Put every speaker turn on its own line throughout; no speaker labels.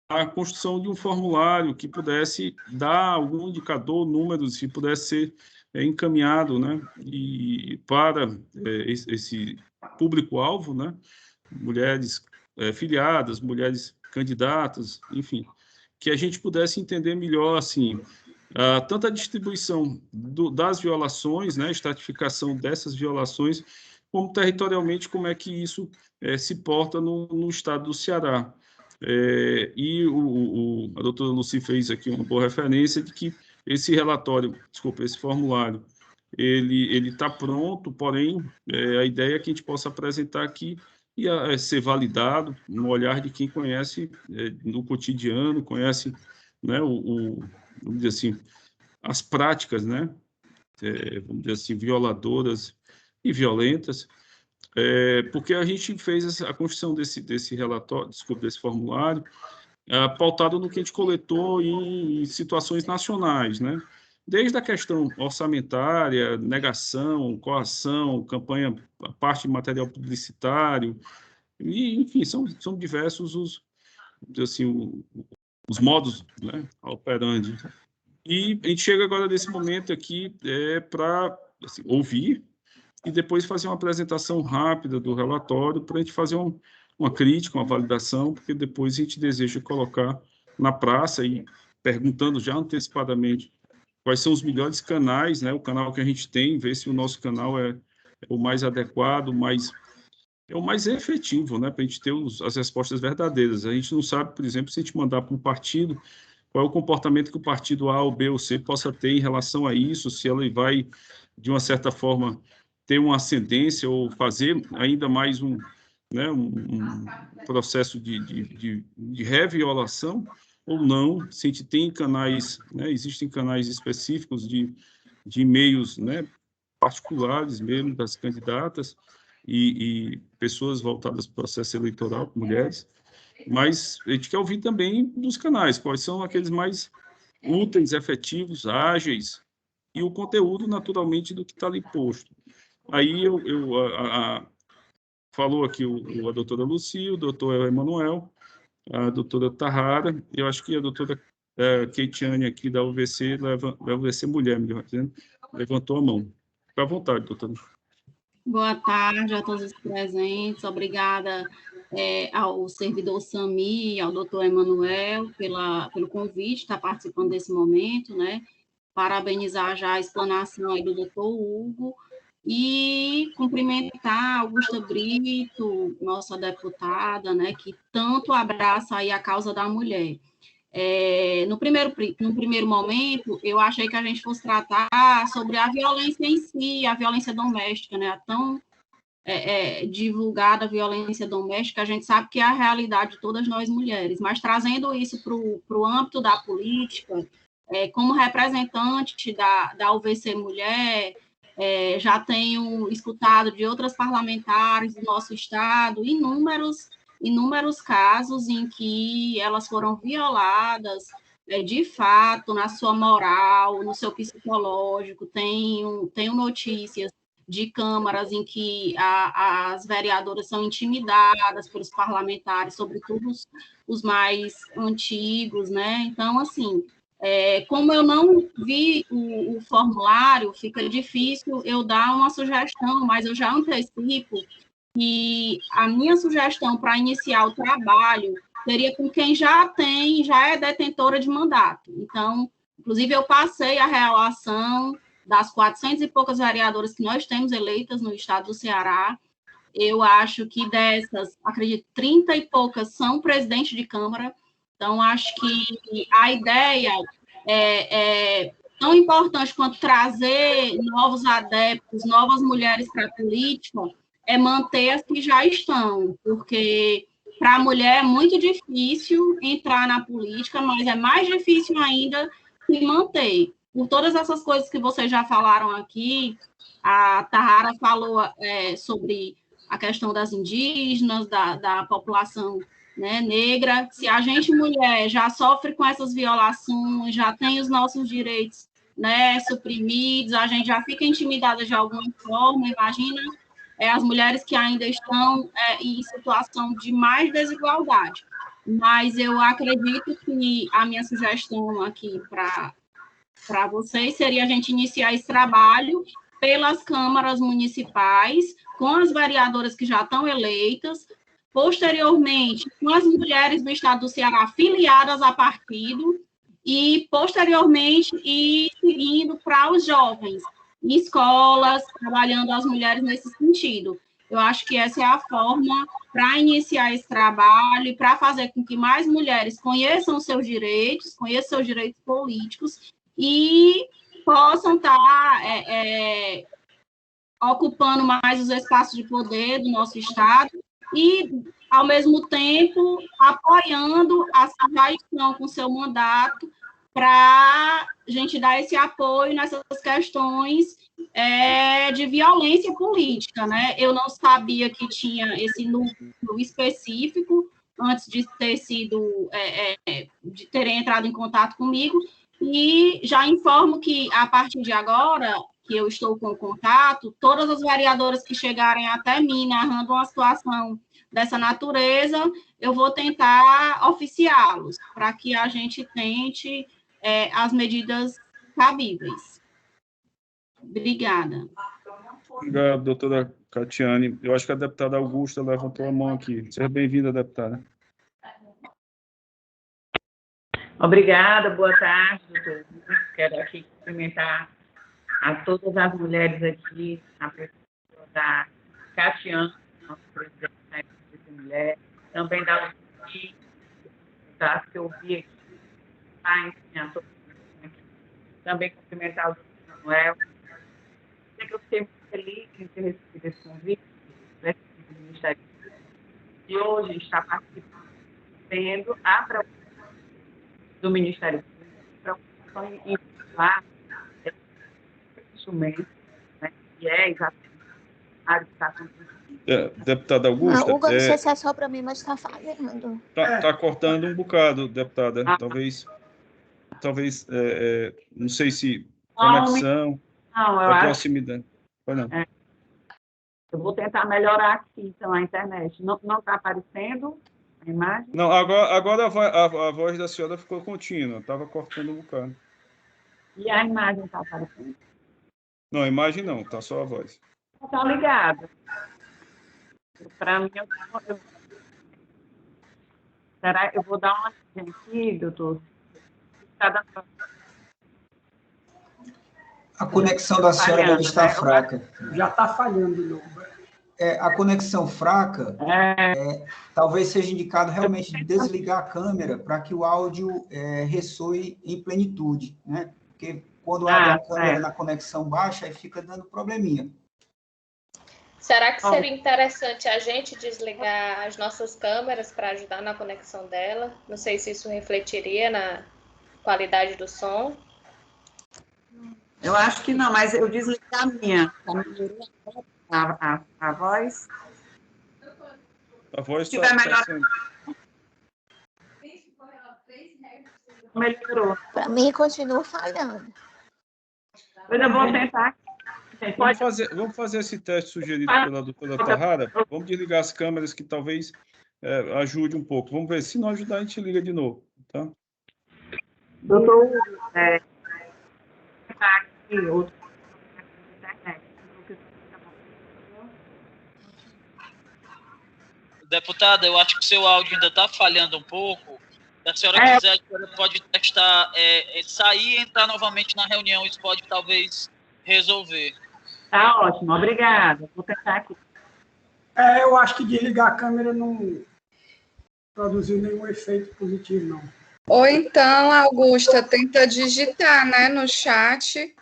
a construção de um formulário que pudesse dar algum indicador, números, que pudesse ser encaminhado, né, e para esse público-alvo, né, mulheres filiadas, mulheres candidatas, enfim, que a gente pudesse entender melhor, assim, tanto a distribuição das violações, né, estratificação dessas violações, como territorialmente como é que isso se porta no estado do Ceará. E a doutora Lucy fez aqui uma boa referência de que esse relatório, desculpa, esse formulário, ele está pronto, porém, a ideia é que a gente possa apresentar aqui e ser validado no olhar de quem conhece no cotidiano, conhece, né, vamos dizer assim, as práticas, né, vamos dizer assim, violadoras e violentas, porque a gente fez a construção desse relatório, desculpa, desse formulário, pautado no que a gente coletou em situações nacionais, né? Desde a questão orçamentária, negação, coação, campanha, parte de material publicitário, e, enfim, são diversos os modos, né, operandi. E a gente chega agora nesse momento aqui para assim, ouvir e depois fazer uma apresentação rápida do relatório para a gente fazer uma crítica, uma validação, porque depois a gente deseja colocar na praça e perguntando já antecipadamente quais são os melhores canais, né, o canal que a gente tem, ver se o nosso canal é o mais adequado, é o mais efetivo, né, para a gente ter as respostas verdadeiras. A gente não sabe, por exemplo, se a gente mandar para um partido, qual é o comportamento que o partido A, ou B ou C possa ter em relação a isso, se ela vai, de uma certa forma, ter uma ascendência ou fazer ainda mais né, um processo de reviolação ou não, se a gente tem canais, né, existem canais específicos de e-mails, né, particulares mesmo das candidatas e pessoas voltadas para o processo eleitoral, mulheres, mas a gente quer ouvir também dos canais, quais são aqueles mais úteis, efetivos, ágeis, e o conteúdo, naturalmente, do que está ali posto. Aí falou aqui a doutora Lucia, o doutor Emanuel, a doutora Tahara, eu acho que a doutora Keitiane aqui da UVC, da UVC Mulher, melhor dizendo, levantou a mão. Fique à vontade, doutora.
Boa tarde a todos os presentes. Obrigada ao servidor Sami, ao doutor Emanuel, pelo convite, estar participando desse momento, né? Parabenizar já a explanação aí do doutor Hugo e cumprimentar a Augusta Brito, nossa deputada, né, que tanto abraça aí a causa da mulher. No primeiro momento, eu achei que a gente fosse tratar sobre a violência em si, a violência doméstica, né? A tão divulgada violência doméstica, a gente sabe que é a realidade de todas nós mulheres, mas trazendo isso para o âmbito da política, como representante da UVC Mulher, já tenho escutado de outras parlamentares do nosso estado inúmeros casos em que elas foram violadas, de fato, na sua moral, no seu psicológico. Tenho notícias de câmaras em que as vereadoras são intimidadas pelos parlamentares, sobretudo os mais antigos, né? Então, assim, como eu não vi o formulário, fica difícil eu dar uma sugestão, mas eu já antecipo que a minha sugestão para iniciar o trabalho seria com quem já é detentora de mandato. Então, inclusive, eu passei a relação das 400 e poucas vereadoras que nós temos eleitas no estado do Ceará. Eu acho que dessas, acredito, 30 e poucas são presidentes de Câmara. Então, acho que a ideia é tão importante quanto trazer novos adeptos, novas mulheres para a política, é manter as que já estão, porque para a mulher é muito difícil entrar na política, mas é mais difícil ainda se manter. Por todas essas coisas que vocês já falaram aqui, a Tahara falou sobre a questão das indígenas, da população, né, negra. Se a gente, mulher, já sofre com essas violações, já tem os nossos direitos, né, suprimidos, a gente já fica intimidada de alguma forma, imagina as mulheres que ainda estão em situação de mais desigualdade. Mas eu acredito que a minha sugestão aqui para vocês seria a gente iniciar esse trabalho pelas câmaras municipais, com as vereadoras que já estão eleitas, posteriormente, com as mulheres do estado do Ceará filiadas a partido, e, posteriormente, ir seguindo para os jovens, em escolas, trabalhando as mulheres nesse sentido. Eu acho que essa é a forma para iniciar esse trabalho e para fazer com que mais mulheres conheçam seus direitos políticos e possam estar ocupando mais os espaços de poder do nosso Estado e, ao mesmo tempo, apoiando a já estão com seu mandato para a gente dar esse apoio nessas questões de violência política, né? Eu não sabia que tinha esse núcleo específico antes de ter sido, de terem entrado em contato comigo, e já informo que, a partir de agora, que eu estou com contato, todas as vereadoras que chegarem até mim narrando uma situação dessa natureza, eu vou tentar oficiá-los, para que a gente tente as medidas cabíveis. Obrigada.
Obrigado, doutora Catiane. Eu acho que a deputada Augusta levantou a mão aqui. Seja bem-vinda, deputada.
Obrigada, boa tarde, doutor. Quero aqui cumprimentar a todas as mulheres aqui, a pessoa da Catiane, nossa presidente da Rede Mulher, também da UFI, das que eu vi aqui, a todos aqui. Também cumprimentar o doutor Manuel. Eu fiquei muito feliz em ter recebido esse convite do Ministério Público, e hoje está participando a preocupação do Ministério Público, preocupação em falar esse instrumento, né, que é exatamente a educação política.
Deputada Augusta...
Hugo, não sei se é só para mim, mas está falhando.
Está cortando um bocado, deputada. Talvez não sei se conexão, da proximidade. Não.
Eu vou tentar melhorar aqui, então, a internet. Não está aparecendo a imagem?
Não, agora a voz da senhora ficou contínua, estava cortando um bocado.
E a imagem está aparecendo?
Não, a imagem não, está só a voz.
Está ligada. Para mim, será que eu vou dar uma olhadinha aqui, doutor?
A conexão da senhora deve estar fraca.
Já está falhando, não.
A conexão fraca, talvez seja indicado realmente desligar a câmera para que o áudio ressoe em plenitude, né? Porque quando abre a câmera na conexão baixa, aí fica dando probleminha.
Será que seria interessante a gente desligar as nossas câmeras para ajudar na conexão dela? Não sei se isso refletiria na qualidade do som.
Eu acho que não, mas eu desliguei a minha. A voz?
A voz
está melhor. Melhorou.
Para mim, continua falhando.
Eu vou tentar.
Vamos fazer esse teste sugerido pela doutora Tahara. Vamos desligar as câmeras, que talvez ajude um pouco. Vamos ver. Se não ajudar, a gente liga de novo. Tá?
Doutor, aqui, outro.
Deputada, eu acho que o seu áudio ainda está falhando um pouco. Se a senhora quiser, a senhora pode testar, sair e entrar novamente na reunião. Isso pode, talvez, resolver.
Tá ótimo, obrigada. Vou tentar aqui.
Eu acho que desligar a câmera não produziu nenhum efeito positivo, não.
Ou então, Augusta, tenta digitar, né, no chat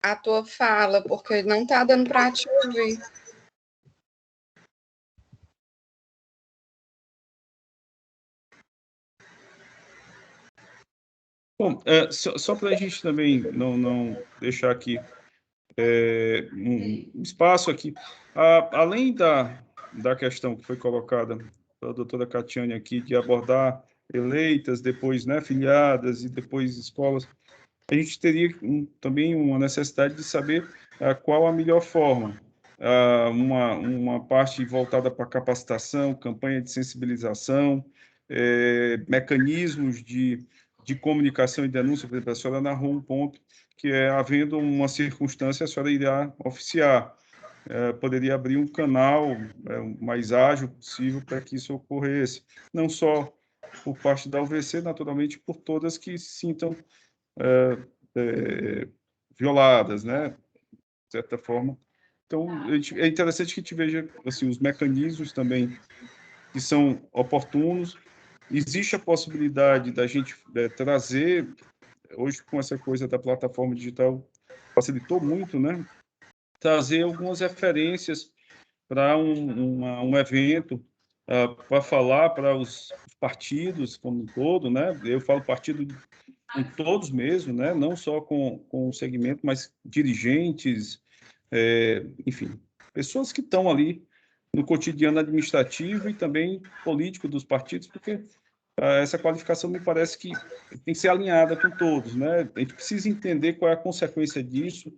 a tua fala, porque não está dando para te ouvir.
Bom, só para a gente também não deixar aqui um espaço aqui, além da questão que foi colocada pela doutora Catiane aqui, de abordar eleitas, depois, né, filiadas e depois escolas, a gente teria também uma necessidade de saber qual a melhor forma uma parte voltada para capacitação, campanha de sensibilização, mecanismos de comunicação e denúncia. Por exemplo, a senhora narrou um ponto que havendo uma circunstância, a senhora irá oficiar. Poderia abrir um canal o mais ágil possível para que isso ocorresse. Não só por parte da UVC, naturalmente, por todas que se sintam violadas, né? De certa forma. Então, é interessante que a gente veja assim, os mecanismos também que são oportunos. Existe a possibilidade da gente trazer, hoje com essa coisa da plataforma digital, facilitou muito, né? Trazer algumas referências para um evento, para falar para os partidos como um todo, né? Eu falo partido com todos mesmo, né? Não só com o segmento, mas dirigentes, enfim, pessoas que estão ali no cotidiano administrativo e também político dos partidos, porque essa qualificação me parece que tem que ser alinhada com todos, né? A gente precisa entender qual é a consequência disso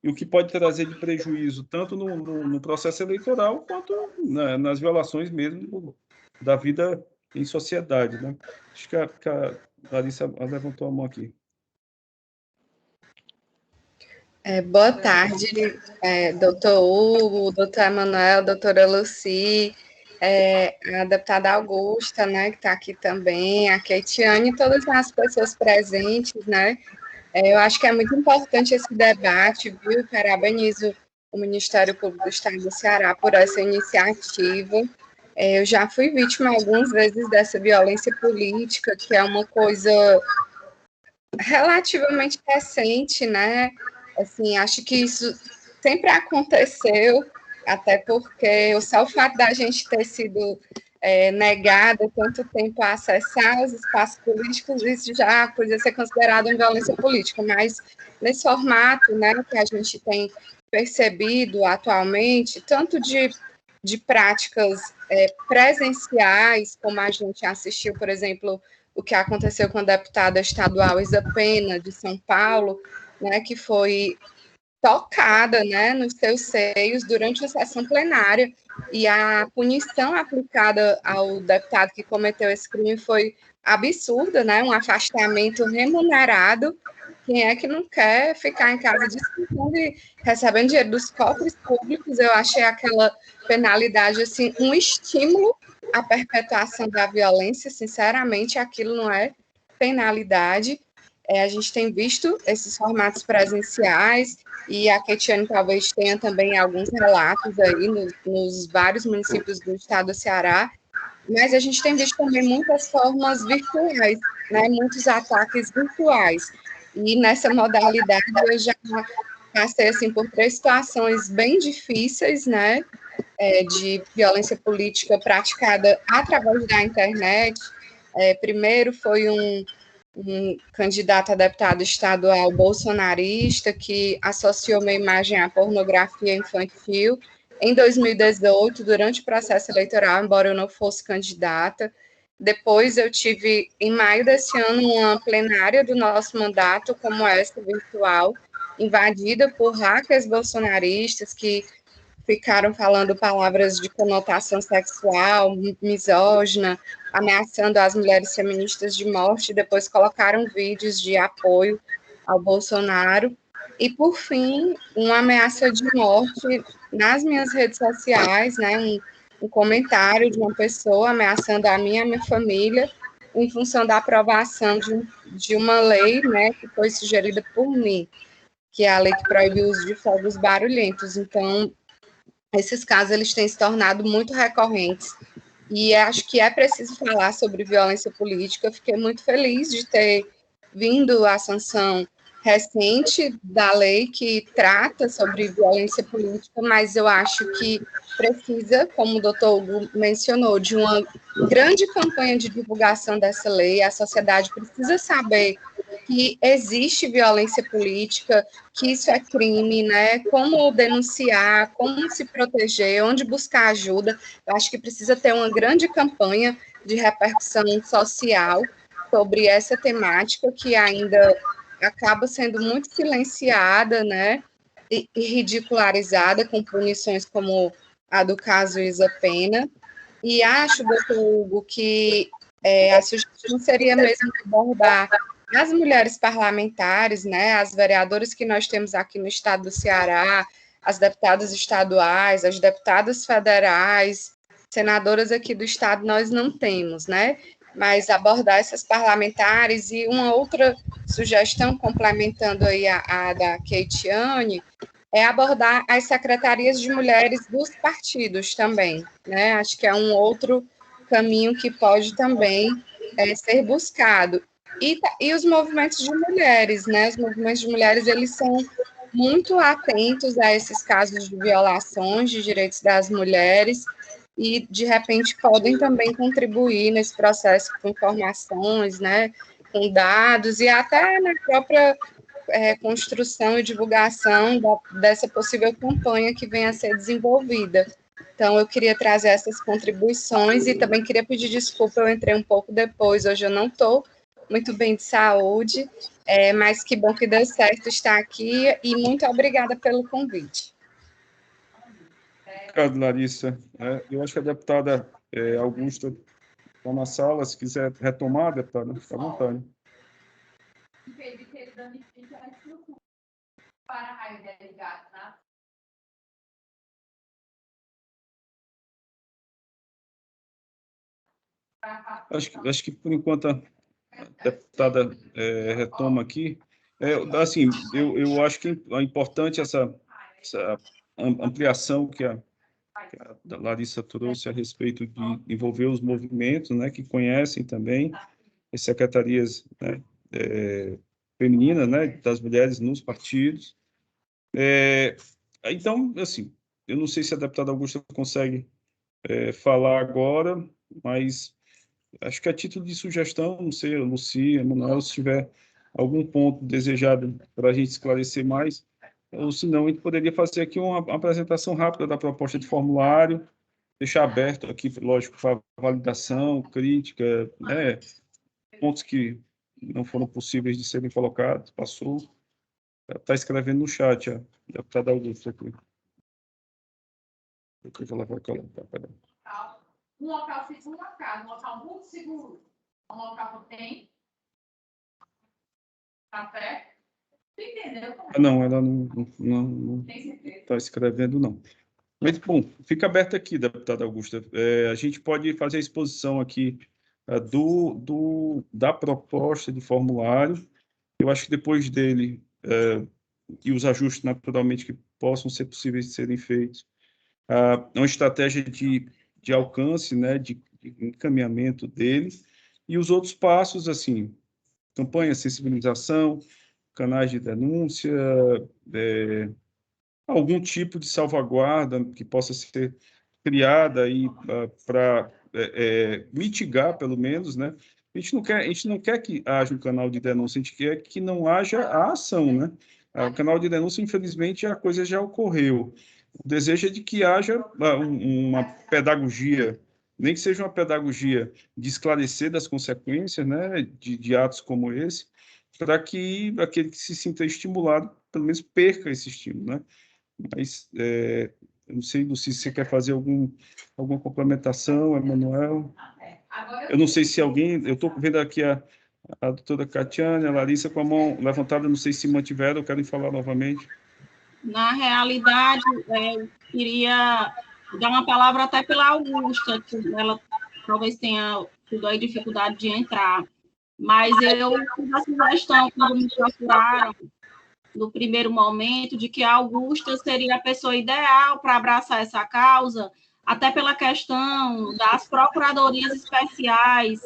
e o que pode trazer de prejuízo, tanto no processo eleitoral, quanto nas violações mesmo da vida em sociedade, né? Acho que a Larissa levantou a mão aqui.
Boa tarde, doutor Hugo, doutor Emanuel, doutora Lucy, a deputada Augusta, né, que está aqui também, a Keitiane e todas as pessoas presentes, né? Eu acho que é muito importante esse debate, viu? Parabenizo o Ministério Público do Estado do Ceará por essa iniciativa. Eu já fui vítima algumas vezes dessa violência política, que é uma coisa relativamente recente, né? Assim, acho que isso sempre aconteceu, até porque só o fato da gente ter sido negada tanto tempo a acessar os espaços políticos, isso já podia ser considerado uma violência política, mas nesse formato, né, que a gente tem percebido atualmente, tanto de práticas presenciais, como a gente assistiu, por exemplo, o que aconteceu com a deputada estadual Isa Pena, de São Paulo, né, que foi tocada, né, nos seus seios durante a sessão plenária, e a punição aplicada ao deputado que cometeu esse crime foi absurda, né, um afastamento remunerado. Quem é que não quer ficar em casa discutindo e recebendo dinheiro dos cofres públicos? Eu achei aquela penalidade, assim, um estímulo à perpetuação da violência. Sinceramente, aquilo não é penalidade. A gente tem visto esses formatos presenciais, e a Keitiane talvez tenha também alguns relatos aí nos vários municípios do estado do Ceará, mas a gente tem visto também muitas formas virtuais, né, muitos ataques virtuais. E nessa modalidade eu já passei assim, por 3 situações bem difíceis, né, de violência política praticada através da internet. Primeiro foi um candidato a deputado estadual bolsonarista que associou uma imagem à pornografia infantil em 2018, durante o processo eleitoral, embora eu não fosse candidata. Depois eu tive, em maio desse ano, uma plenária do nosso mandato, como essa virtual, invadida por hackers bolsonaristas que ficaram falando palavras de conotação sexual, misógina, ameaçando as mulheres feministas de morte, e depois colocaram vídeos de apoio ao Bolsonaro. E, por fim, uma ameaça de morte nas minhas redes sociais, né, um comentário de uma pessoa ameaçando a mim e a minha família, em função da aprovação de uma lei, né, que foi sugerida por mim, que é a lei que proíbe o uso de fogos barulhentos. Então, esses casos eles têm se tornado muito recorrentes, e acho que é preciso falar sobre violência política. Eu fiquei muito feliz de ter vindo a sanção recente da lei que trata sobre violência política, mas eu acho que precisa, como o doutor Hugo mencionou, de uma grande campanha de divulgação dessa lei. A sociedade precisa saber que existe violência política, que isso é crime, né? Como denunciar, como se proteger, onde buscar ajuda. Eu acho que precisa ter uma grande campanha de repercussão social sobre essa temática, que ainda acaba sendo muito silenciada, né? ridicularizada com punições como a do caso Isa Pena. E acho, doutor Hugo, que a sugestão seria mesmo abordar as mulheres parlamentares, né, as vereadoras que nós temos aqui no estado do Ceará, as deputadas estaduais, as deputadas federais, senadoras aqui do estado nós não temos, né? Mas abordar essas parlamentares e uma outra sugestão, complementando aí a da Keitiane, é abordar as secretarias de mulheres dos partidos também, né? Acho que é um outro caminho que pode também ser buscado. E os movimentos de mulheres, né? Os movimentos de mulheres, eles são muito atentos a esses casos de violações de direitos das mulheres e, de repente, podem também contribuir nesse processo com informações, né? Com dados e até na própria construção e divulgação dessa possível campanha que venha a ser desenvolvida. Então, eu queria trazer essas contribuições e também queria pedir desculpa, eu entrei um pouco depois, hoje eu não estou muito bem de saúde, mas que bom que deu certo estar aqui e muito obrigada pelo convite.
Obrigado, Larissa. Eu acho que a deputada Augusta está na sala, se quiser retomar, deputada, fica à vontade. Acho que por enquanto a deputada retoma aqui. Assim, eu acho que é importante essa ampliação que a Larissa trouxe a respeito de envolver os movimentos, né, que conhecem também as secretarias, né, femininas, né, das mulheres nos partidos. Então, assim, eu não sei se a deputada Augusta consegue falar agora, mas acho que a título de sugestão, não sei, Lucia, Emanuel, se tiver algum ponto desejado para a gente esclarecer mais, ou se não, a gente poderia fazer aqui uma apresentação rápida da proposta de formulário, deixar aberto aqui, lógico, para validação, crítica, né, pontos que não foram possíveis de serem colocados, passou. Está escrevendo no chat, a deputada Augusta aqui. O que ela vai colocar? Peraí.
Um local seguro, um local muito seguro. Um local que tem café. Entendeu?
Não, ela não está escrevendo, não. Mas, bom, fica aberto aqui, deputada Augusta. A gente pode fazer a exposição aqui da proposta de formulário. Eu acho que depois dele, e os ajustes, naturalmente, que possam ser possíveis de serem feitos, uma estratégia de alcance, né, de encaminhamento dele, e os outros passos, assim, campanha, sensibilização, canais de denúncia, algum tipo de salvaguarda que possa ser criada aí para mitigar, pelo menos, né? A gente não quer que haja um canal de denúncia, a gente quer que não haja a ação, né? O canal de denúncia, infelizmente, a coisa já ocorreu. O desejo é de que haja uma pedagogia, nem que seja uma pedagogia de esclarecer das consequências, né, de atos como esse, para que aquele que se sinta estimulado, pelo menos perca esse estímulo, né? Mas, eu não sei, Luci, se você quer fazer alguma complementação, Emanuel. Eu não sei se alguém... Eu estou vendo aqui a doutora Catiane, a Larissa com a mão levantada, não sei se mantiveram, querem falar novamente.
Na realidade, eu queria dar uma palavra até pela Augusta, que ela talvez tenha tido aí dificuldade de entrar, mas eu fiz a sugestão, quando me procuraram, no primeiro momento, de que a Augusta seria a pessoa ideal para abraçar essa causa, até pela questão das procuradorias especiais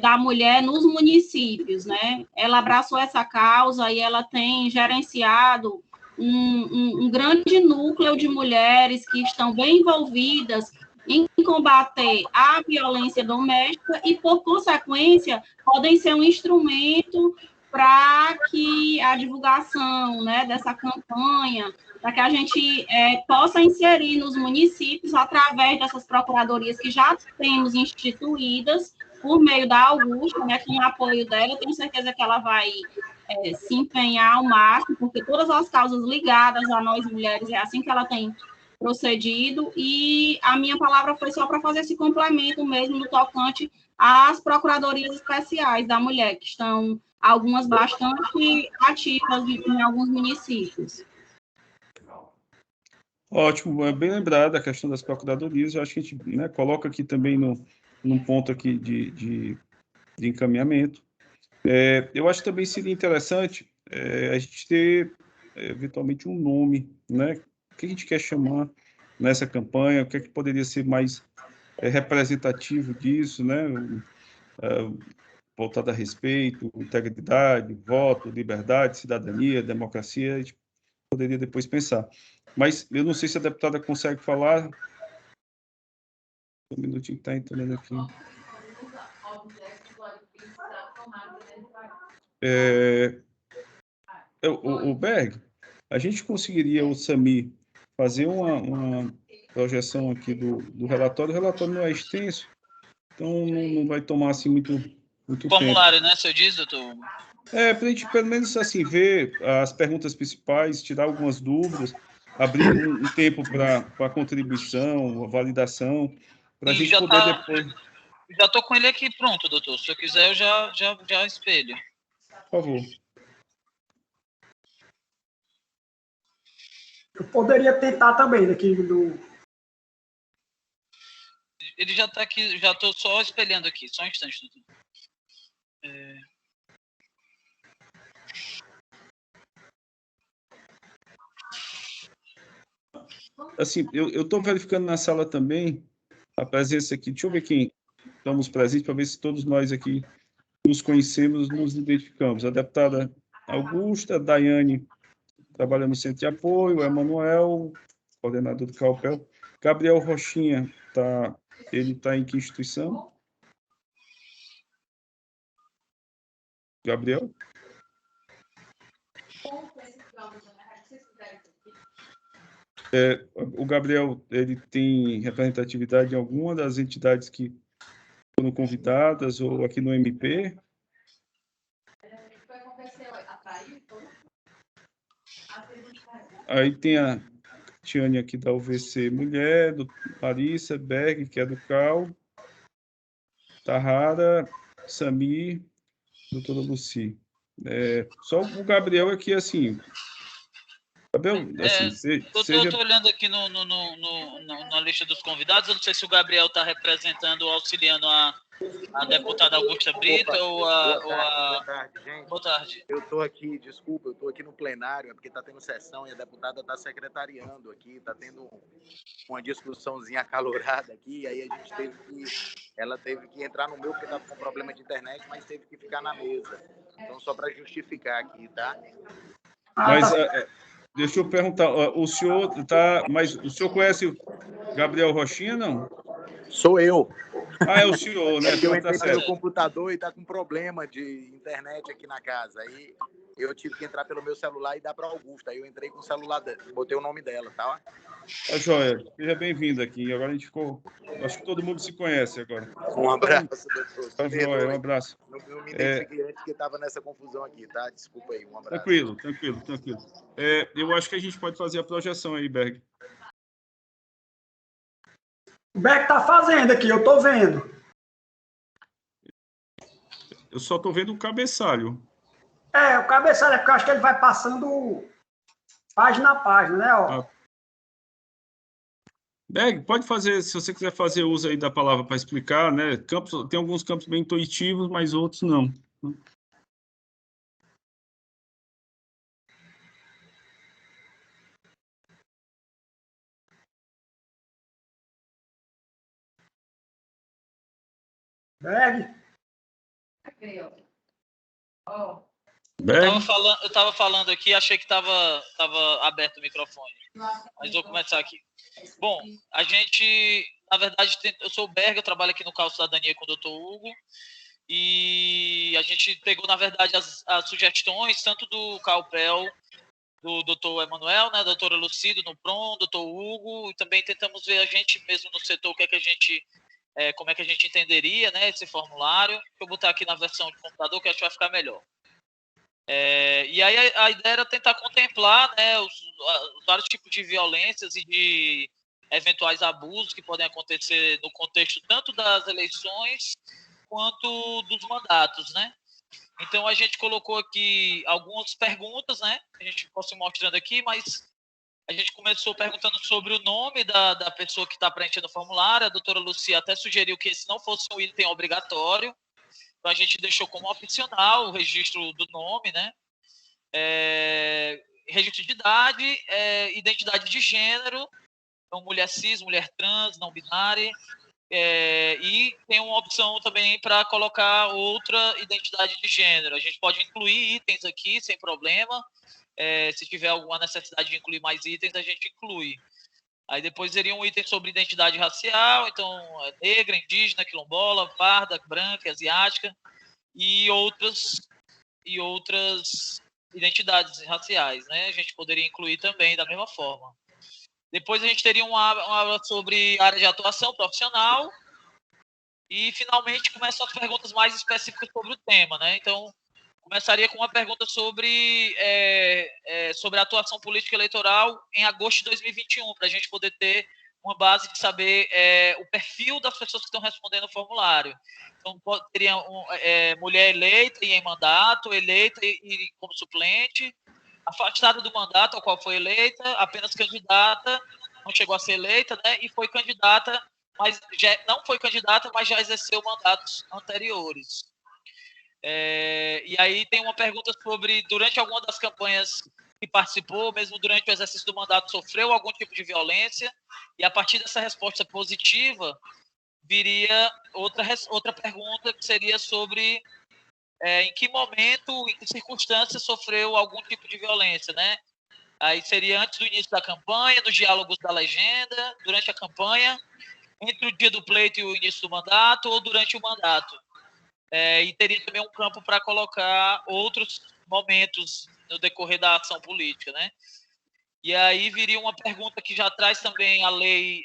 da mulher nos municípios, né? Ela abraçou essa causa e ela tem gerenciado um grande núcleo de mulheres que estão bem envolvidas em combater a violência doméstica e, por consequência, podem ser um instrumento para que a divulgação, né, dessa campanha, para que a gente possa inserir nos municípios, através dessas procuradorias que já temos instituídas, por meio da Augusta, né, com o apoio dela, eu tenho certeza que ela vai se empenhar ao máximo, porque todas as causas ligadas a nós mulheres, é assim que ela tem procedido, e a minha palavra foi só para fazer esse complemento mesmo no tocante às procuradorias especiais da mulher, que estão algumas bastante ativas em alguns municípios.
Ótimo, é bem lembrada a questão das procuradorias. Eu acho que a gente, né, coloca aqui também num ponto aqui de encaminhamento. Eu acho que também seria interessante a gente ter, eventualmente, um nome, né? O que a gente quer chamar nessa campanha, o que é que poderia ser mais representativo disso, né? Voltado a respeito, integridade, voto, liberdade, cidadania, democracia, a gente poderia depois pensar. Mas eu não sei se a deputada consegue falar. Um minutinho que está entrando aqui. O Berg, a gente conseguiria, o Samir, fazer uma projeção aqui do relatório. O relatório não é extenso, então não vai tomar assim muito
formulário,
tempo.
Né, senhor diz, doutor?
Para a gente, pelo menos, assim, ver as perguntas principais, tirar algumas dúvidas, abrir um tempo para contribuição, validação, para a gente poder depois...
Já estou com ele aqui pronto, doutor. Se eu quiser, eu já espelho.
Por favor.
Eu poderia tentar também daqui do...
Ele já está aqui, já estou só espelhando aqui. Só um instante, doutor.
Assim, eu estou verificando na sala também a presença aqui. Deixa eu ver quem estamos presentes, para ver se todos nós aqui nos conhecemos, nos identificamos. A deputada Augusta, Daiane, trabalha no Centro de Apoio, Emanuel, coordenador do CAUPEL. Gabriel Rochinha, ele está em que instituição? Gabriel? O Gabriel, ele tem representatividade em alguma das entidades que foram convidadas ou aqui no MP? Aí tem a Tiane aqui da UVC Mulher, do Larissa Berg, que é do CAL, Tahara, Samir, doutora Luci. Só o Gabriel aqui, assim... Gabriel, assim,
eu estou olhando aqui na lista dos convidados, eu não sei se o Gabriel está representando ou auxiliando a deputada Augusta Brito ou a...
Boa tarde, gente.
Boa tarde.
Eu estou aqui, desculpa, eu estou aqui no plenário, é porque está tendo sessão e a deputada está secretariando aqui, está tendo uma discussãozinha acalorada aqui, aí a gente ela teve que entrar no meu porque estava com problema de internet, mas teve que ficar na mesa. Então, só para justificar aqui, tá?
Mas... deixa eu perguntar, o senhor mas o senhor conhece o Gabriel Rochinha, não?
Sou eu.
É o senhor, né?
Eu entrei pelo computador e está com problema de internet aqui na casa. Aí eu tive que entrar pelo meu celular e dar para a Augusta. Aí eu entrei com o celular dela, botei o nome dela, tá?
Joia, seja bem-vindo aqui. Agora a gente ficou... Acho que todo mundo se conhece agora.
Um abraço, doutor.
Joia, um abraço.
Não me identifiquei antes que estava nessa confusão aqui, tá? Desculpa aí, um abraço.
Tranquilo. Eu acho que a gente pode fazer a projeção aí, Berg.
O Berg está fazendo aqui, eu estou vendo.
Eu só estou vendo o cabeçalho.
O cabeçalho, porque eu acho que ele vai passando página a página, né? Ó.
Berg, pode fazer, se você quiser fazer uso aí da palavra para explicar, né? Tem alguns campos bem intuitivos, mas outros não.
Berg?
Eu estava falando aqui, achei que estava aberto o microfone. Mas vou começar aqui. Bom, a gente, na verdade, eu sou o Berg, eu trabalho aqui no CAU Cidadania com o Dr. Hugo, e a gente pegou, na verdade, as sugestões, tanto do CAUPEL, do Dr. Emanuel, né, doutora Lucido no PROM, Dr. Hugo, e também tentamos ver a gente mesmo no setor, o que é que a gente... como é que a gente entenderia, né, esse formulário. Vou botar aqui na versão de computador, que acho que vai ficar melhor. E aí a ideia era tentar contemplar, né, os vários tipos de violências e de eventuais abusos que podem acontecer no contexto tanto das eleições quanto dos mandatos, né? Então a gente colocou aqui algumas perguntas, né? A gente posso ir mostrando aqui, mas a gente começou perguntando sobre o nome da pessoa que está preenchendo o formulário. A doutora Lucia até sugeriu que esse não fosse um item obrigatório, então a gente deixou como opcional o registro do nome, né? Registro de idade, identidade de gênero, então mulher cis, mulher trans, não binária, e tem uma opção também para colocar outra identidade de gênero. A gente pode incluir itens aqui sem problema. Se tiver alguma necessidade de incluir mais itens, a gente inclui. Aí depois seria um item sobre identidade racial, então negra, indígena, quilombola, parda, branca, asiática e outras identidades raciais, né? A gente poderia incluir também da mesma forma. Depois a gente teria uma aula sobre área de atuação profissional e finalmente começam as perguntas mais específicas sobre o tema, né? Então começaria com uma pergunta sobre a atuação política eleitoral em agosto de 2021, para a gente poder ter uma base de saber o perfil das pessoas que estão respondendo o formulário. Então, teria mulher eleita e em mandato, eleita e como suplente, afastada do mandato ao qual foi eleita, apenas candidata, não chegou a ser eleita, né? E foi candidata, mas não foi candidata, mas já exerceu mandatos anteriores. E aí tem uma pergunta sobre, durante alguma das campanhas que participou, mesmo durante o exercício do mandato, sofreu algum tipo de violência, e a partir dessa resposta positiva, viria outra pergunta, que seria sobre em que momento, em que circunstâncias sofreu algum tipo de violência, né? Aí seria antes do início da campanha, nos diálogos da legenda, durante a campanha, entre o dia do pleito e o início do mandato, ou durante o mandato. E teria também um campo para colocar outros momentos no decorrer da ação política, né? E aí viria uma pergunta que já traz também a lei,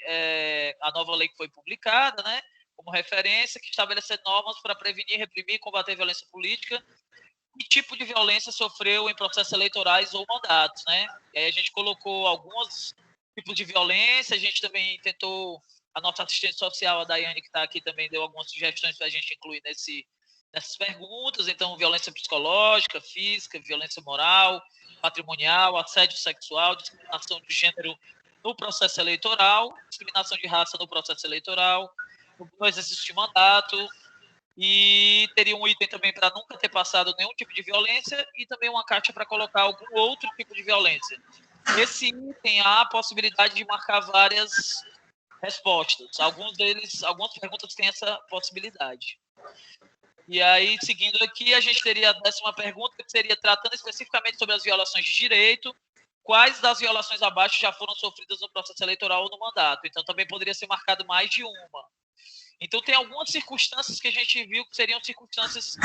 a nova lei que foi publicada, né? Como referência, que estabelece normas para prevenir, reprimir e combater a violência política. Que tipo de violência sofreu em processos eleitorais ou mandatos, né? E aí a gente colocou alguns tipos de violência, a gente também tentou, a nossa assistente social, a Daiane, que está aqui, também deu algumas sugestões para a gente incluir nessas perguntas. Então, violência psicológica, física, violência moral, patrimonial, assédio sexual, discriminação de gênero no processo eleitoral, discriminação de raça no processo eleitoral, no exercício de mandato, e teria um item também para nunca ter passado nenhum tipo de violência e também uma caixa para colocar algum outro tipo de violência. Nesse item há a possibilidade de marcar várias respostas. Algumas perguntas têm essa possibilidade. E aí, seguindo aqui, a gente teria a 10ª pergunta, que seria tratando especificamente sobre as violações de direito, quais das violações abaixo já foram sofridas no processo eleitoral ou no mandato. Então, também poderia ser marcado mais de uma. Então, tem algumas circunstâncias que a gente viu que seriam circunstâncias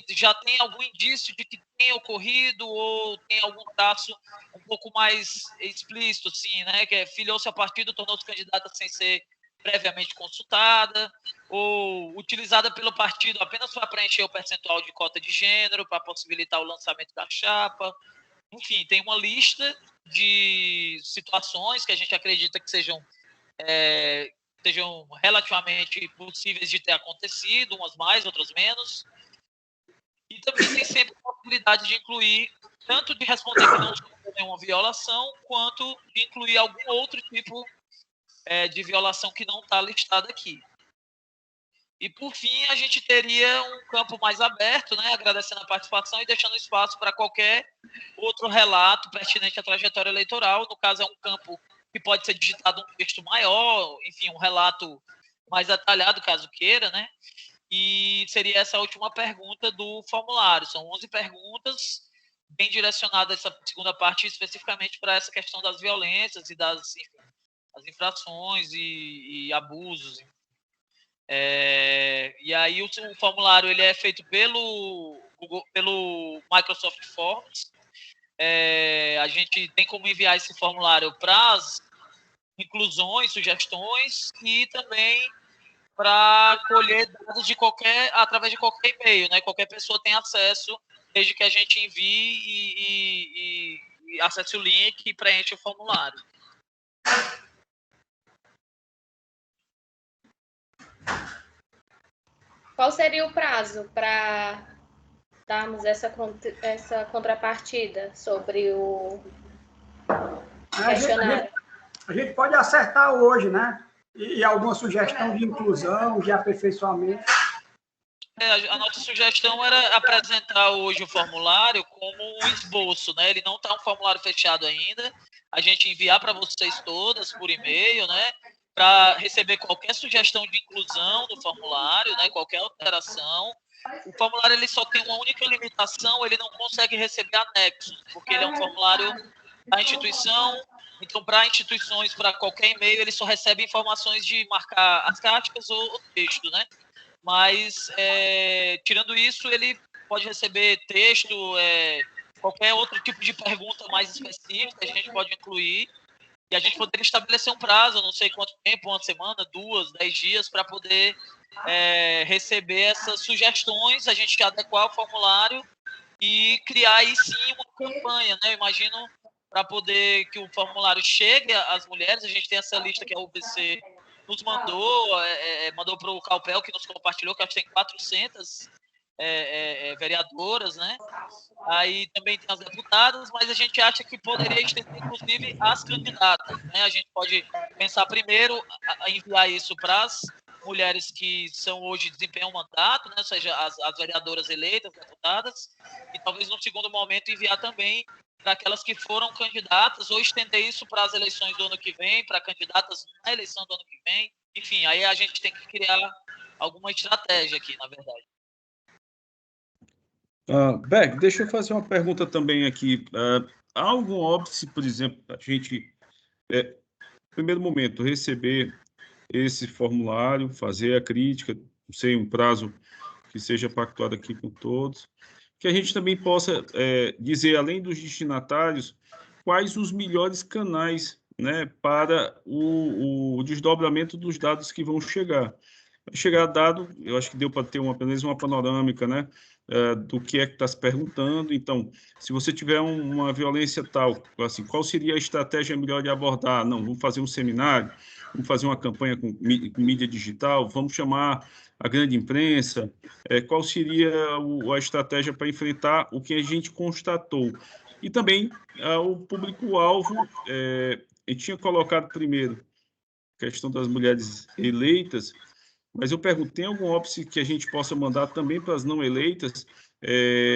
que já tem algum indício de que tem ocorrido ou tem algum traço um pouco mais explícito, assim, né? Que filiou-se a partido, tornou-se candidata sem ser previamente consultada, ou utilizada pelo partido apenas para preencher o percentual de cota de gênero, para possibilitar o lançamento da chapa. Enfim, tem uma lista de situações que a gente acredita que sejam relativamente possíveis de ter acontecido, umas mais, outras menos. E também tem sempre a possibilidade de incluir, tanto de responder que não sofreu nenhuma violação, quanto de incluir algum outro tipo de violação que não está listado aqui. E, por fim, a gente teria um campo mais aberto, né, agradecendo a participação e deixando espaço para qualquer outro relato pertinente à trajetória eleitoral. No caso, é um campo que pode ser digitado um texto maior, enfim, um relato mais detalhado, caso queira, né? E seria essa a última pergunta do formulário. São 11 perguntas, bem direcionadas, essa segunda parte, especificamente para essa questão das violências e das infrações e abusos. E aí o formulário ele é feito pelo Microsoft Forms. A gente tem como enviar esse formulário para as inclusões, sugestões e também para colher dados através de qualquer e-mail, né? Qualquer pessoa tem acesso desde que a gente envie e acesse o link e preencha o formulário.
Qual seria o prazo para darmos essa contrapartida sobre o questionário?
A gente pode acertar hoje, né? E alguma sugestão de inclusão, de aperfeiçoamento.
A nossa sugestão era apresentar hoje o formulário como um esboço, né? Ele não está um formulário fechado ainda. A gente enviar para vocês todas por e-mail, né? Para receber qualquer sugestão de inclusão do formulário, né? Qualquer alteração. O formulário ele só tem uma única limitação, ele não consegue receber anexos, porque ele é um formulário da instituição. Então, para instituições, para qualquer e-mail, ele só recebe informações de marcar as cartas ou o texto, né? Mas, tirando isso, ele pode receber texto, qualquer outro tipo de pergunta mais específica, a gente pode incluir. E a gente poderia estabelecer um prazo, não sei quanto tempo, uma semana, 2, 10 dias, para poder receber essas sugestões, a gente adequar o formulário e criar aí sim uma campanha, né? Eu imagino, para poder que o formulário chegue às mulheres, a gente tem essa lista que a UVC nos mandou para o Calpel, que nos compartilhou, que acho que tem 400 vereadoras, né? Aí também tem as deputadas, mas a gente acha que poderia estender, inclusive, as candidatas, né? A gente pode pensar primeiro a enviar isso para as mulheres que são hoje desempenham mandato, né? Ou seja, as vereadoras eleitas, deputadas, e talvez no segundo momento enviar também para aquelas que foram candidatas, ou estender isso para as eleições do ano que vem, para candidatas na eleição do ano que vem. Enfim, aí a gente tem que criar alguma estratégia aqui, na verdade.
Berg, deixa eu fazer uma pergunta também aqui. Há algum óbice, por exemplo, a gente, no primeiro momento, receber esse formulário, fazer a crítica, não sei, um prazo que seja pactuado aqui com todos, que a gente também possa dizer, além dos destinatários, quais os melhores canais, né, para o desdobramento dos dados que vão chegar. Chegar dado, eu acho que deu para ter pelo menos uma panorâmica, né, do que é que está se perguntando. Então, se você tiver uma violência tal, assim, qual seria a estratégia melhor de abordar? Não, vamos fazer um seminário, vamos fazer uma campanha com mídia digital, vamos chamar a grande imprensa, qual seria a estratégia para enfrentar o que a gente constatou? E também o público-alvo, a gente tinha colocado primeiro a questão das mulheres eleitas, mas eu pergunto, tem algum óbice que a gente possa mandar também para as não eleitas,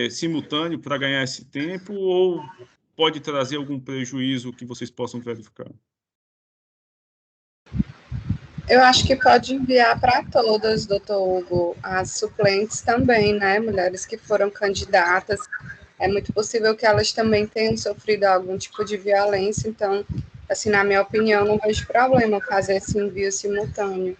simultâneo, para ganhar esse tempo, ou pode trazer algum prejuízo que vocês possam verificar?
Eu acho que pode enviar para todas, doutor Hugo, as suplentes também, né, mulheres que foram candidatas. É muito possível que elas também tenham sofrido algum tipo de violência, então, assim, na minha opinião, não vejo problema fazer esse envio simultâneo.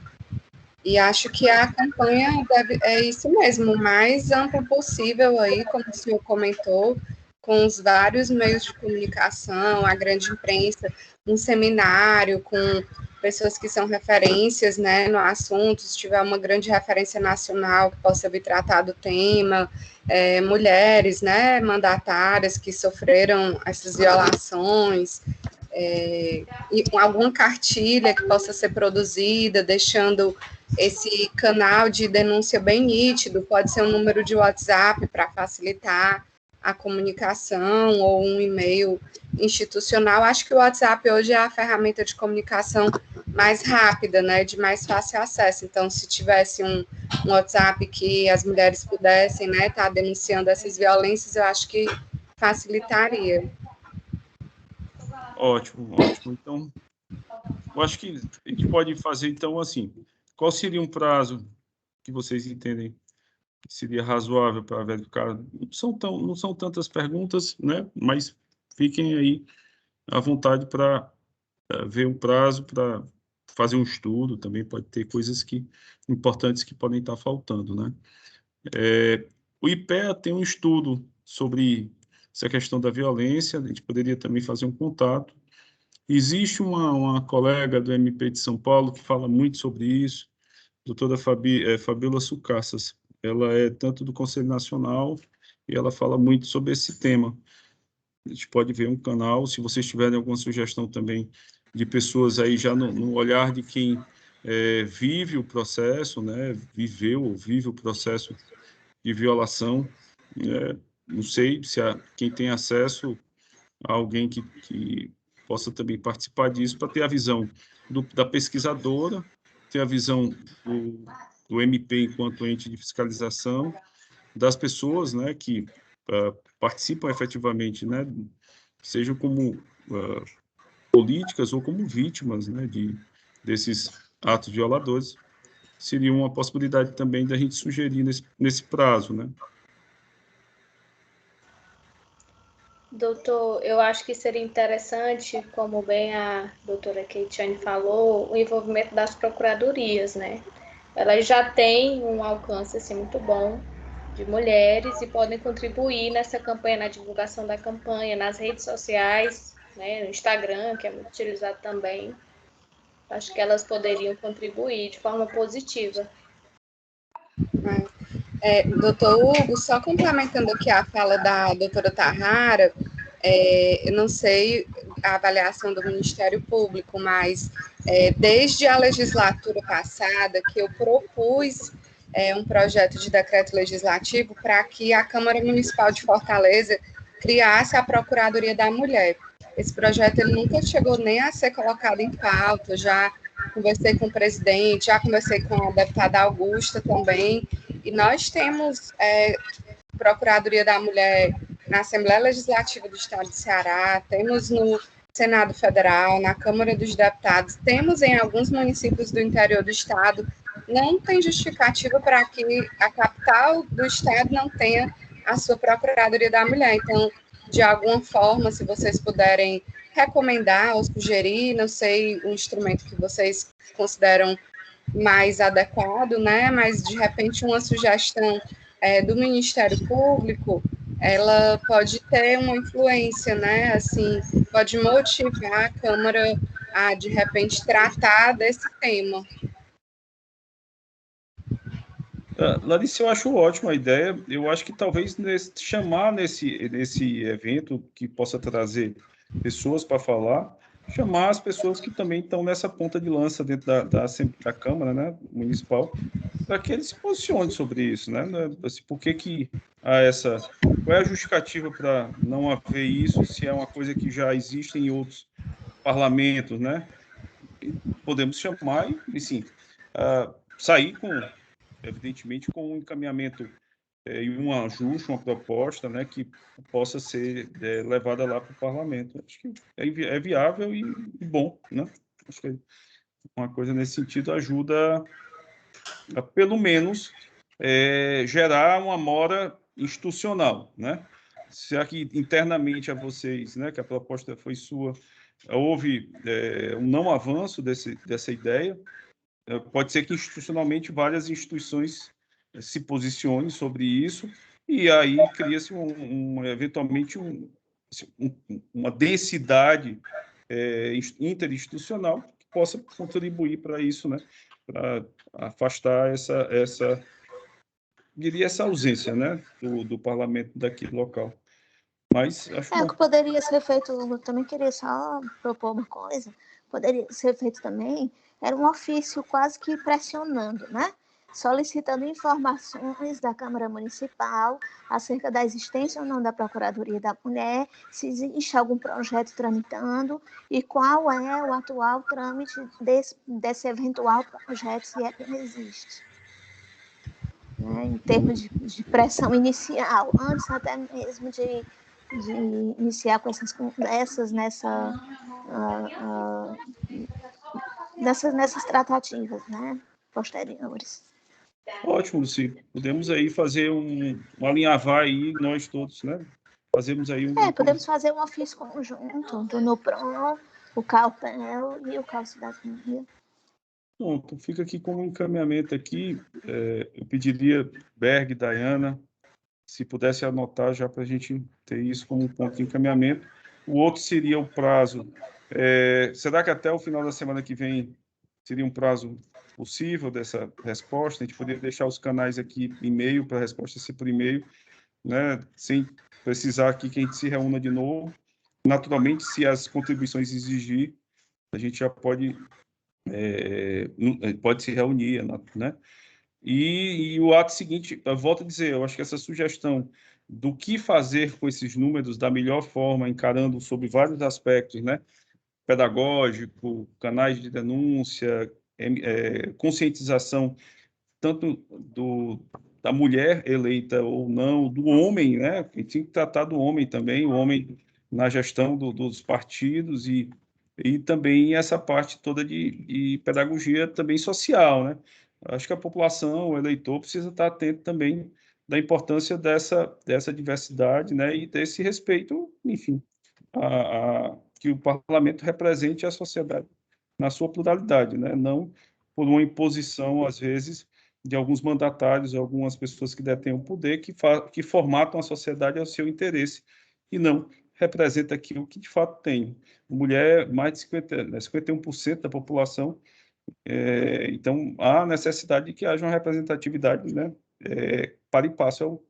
E acho que a campanha é isso mesmo, o mais amplo possível aí, como o senhor comentou, com os vários meios de comunicação, a grande imprensa, um seminário com pessoas que são referências, né, no assunto, se tiver uma grande referência nacional que possa vir tratar do tema, mulheres, né, mandatárias que sofreram essas violações, e alguma cartilha que possa ser produzida, deixando esse canal de denúncia bem nítido, pode ser um número de WhatsApp para facilitar a comunicação, ou um e-mail institucional. Acho que o WhatsApp hoje é a ferramenta de comunicação mais rápida, né, de mais fácil acesso. Então, se tivesse um WhatsApp que as mulheres pudessem, né, estar denunciando essas violências, eu acho que facilitaria.
Ótimo, ótimo. Então, eu acho que a gente pode fazer, então, assim, qual seria um prazo que vocês entendem que seria razoável para verificar? Não são tantas perguntas, né? Mas fiquem aí à vontade para ver um prazo, para fazer um estudo. Também pode ter coisas importantes que podem estar faltando, né? O IPEA tem um estudo sobre essa questão da violência, a gente poderia também fazer um contato. Existe uma colega do MP de São Paulo que fala muito sobre isso, doutora Fabíola Sucassas. Ela é tanto do Conselho Nacional e ela fala muito sobre esse tema. A gente pode ver um canal, se vocês tiverem alguma sugestão também de pessoas aí já no olhar de quem vive o processo, né, viveu ou vive o processo de violação. Não sei se quem tem acesso a alguém que possa também participar disso, para ter a visão da pesquisadora, ter a visão do MP enquanto ente de fiscalização, das pessoas, né, que participam efetivamente, né, sejam como políticas ou como vítimas, né, desses atos violadores. Seria uma possibilidade também da gente sugerir nesse prazo, né?
Doutor, eu acho que seria interessante, como bem a doutora Keitiane falou, o envolvimento das procuradorias, né? Elas já têm um alcance assim, muito bom de mulheres e podem contribuir nessa campanha, na divulgação da campanha, nas redes sociais, né? No Instagram, que é muito utilizado também. Acho que elas poderiam contribuir de forma positiva.
Doutor Hugo, só complementando aqui a fala da doutora Tahara, eu não sei a avaliação do Ministério Público, mas desde a legislatura passada que eu propus um projeto de decreto legislativo para que a Câmara Municipal de Fortaleza criasse a Procuradoria da Mulher. Esse projeto ele nunca chegou nem a ser colocado em pauta, já conversei com o presidente, já conversei com a deputada Augusta também, e nós temos Procuradoria da Mulher na Assembleia Legislativa do Estado de Ceará, temos no Senado Federal, na Câmara dos Deputados, temos em alguns municípios do interior do Estado. Não tem justificativa para que a capital do Estado não tenha a sua Procuradoria da Mulher. Então, de alguma forma, se vocês puderem recomendar ou sugerir, não sei o instrumento que vocês consideram mais adequado, né? Mas, de repente, uma sugestão do Ministério Público, ela pode ter uma influência, né? Assim, pode motivar a Câmara a, de repente, tratar desse tema.
Larissa, eu acho ótima a ideia. Eu acho que talvez chamar nesse evento que possa trazer pessoas para falar, chamar as pessoas que também estão nessa ponta de lança dentro da Câmara, né, Municipal, para que eles se posicionem sobre isso, né? Assim, por que há qual é a justificativa para não haver isso, se é uma coisa que já existe em outros parlamentos, né? E podemos chamar e sim, sair evidentemente com um encaminhamento e um ajuste, uma proposta, né, que possa ser levada lá para o parlamento. Acho que é viável e bom, né? Acho que uma coisa nesse sentido ajuda a pelo menos, gerar uma mora institucional, né? Será que internamente a vocês, né, que a proposta foi sua, houve um não avanço dessa ideia? Pode ser que institucionalmente várias instituições se posicionem sobre isso e aí cria-se eventualmente uma densidade interinstitucional que possa contribuir para isso, né? Para afastar essa ausência, né, do parlamento daquele local. Mas acho
que poderia ser feito, eu também queria só propor uma coisa, poderia ser feito também, era um ofício quase que pressionando, né? Solicitando informações da Câmara Municipal acerca da existência ou não da Procuradoria da Mulher, se existe algum projeto tramitando e qual é o atual trâmite desse eventual projeto, se é que ele existe. Né? Em termos de pressão inicial, antes até mesmo de iniciar com essas conversas nessas tratativas, né, posteriores.
Ótimo, Luci. Podemos aí fazer um alinhavar aí, nós todos, né? Fazemos aí
podemos fazer um ofício conjunto do NUPRON, o CAUPEL e o CAU Cidadania.
Pronto, fica aqui como encaminhamento aqui. Eu pediria, Berg, Dayana, se pudesse anotar já para a gente ter isso como ponto de encaminhamento. O outro seria o prazo. Será que até o final da semana que vem seria um prazo possível dessa resposta? A gente poderia deixar os canais aqui, e-mail, para a resposta ser por e-mail. né, sem precisar aqui que a gente se reúna de novo. Naturalmente, se as contribuições exigir, a gente já pode se reunir, né? E o ato seguinte, eu volto a dizer, eu acho que essa sugestão do que fazer com esses números da melhor forma, encarando sobre vários aspectos, né? Pedagógico, canais de denúncia, conscientização tanto da mulher eleita ou não, do homem, né? A gente tem que tratar do homem também, o homem na gestão dos partidos e também essa parte toda de pedagogia também social, né? Acho que a população, o eleitor, precisa estar atento também da importância dessa diversidade, né? E desse respeito, enfim, que o parlamento represente a sociedade na sua pluralidade, né? Não por uma imposição, às vezes, de alguns mandatários, algumas pessoas que detêm o poder, que formatam a sociedade ao seu interesse e não representa aquilo que de fato tem. Mulher, mais de 51% da população, então há necessidade de que haja uma representatividade, né, para e passo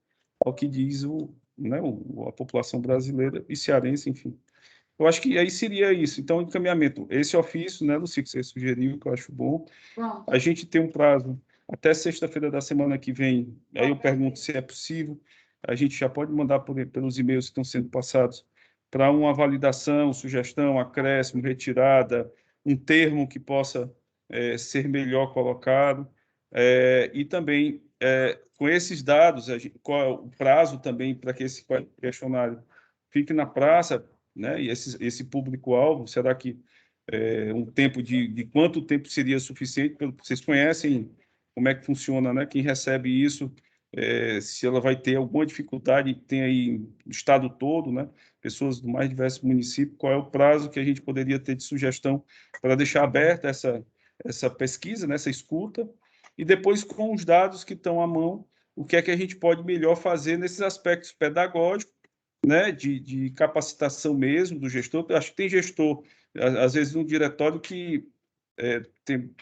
ao que diz a população brasileira e cearense, enfim. Eu acho que aí seria isso. Então, encaminhamento. Esse ofício, né, Luci, que você sugeriu, que eu acho bom. A gente tem um prazo até sexta-feira da semana que vem. Aí eu pergunto se é possível. A gente já pode mandar pelos e-mails que estão sendo passados para uma validação, sugestão, acréscimo, retirada, um termo que possa ser melhor colocado. E também, com esses dados, qual é o prazo também para que esse questionário fique na praça, né? E esse público-alvo, será que um tempo de quanto tempo seria suficiente? Vocês conhecem como é que funciona, né? Quem recebe isso, se ela vai ter alguma dificuldade, tem aí no estado todo, né? Pessoas do mais diversos municípios, qual é o prazo que a gente poderia ter de sugestão para deixar aberta essa pesquisa, né? Essa escuta, e depois com os dados que estão à mão, o que é que a gente pode melhor fazer nesses aspectos pedagógicos, né, de capacitação mesmo do gestor. Eu acho que tem gestor, às vezes, um diretório que é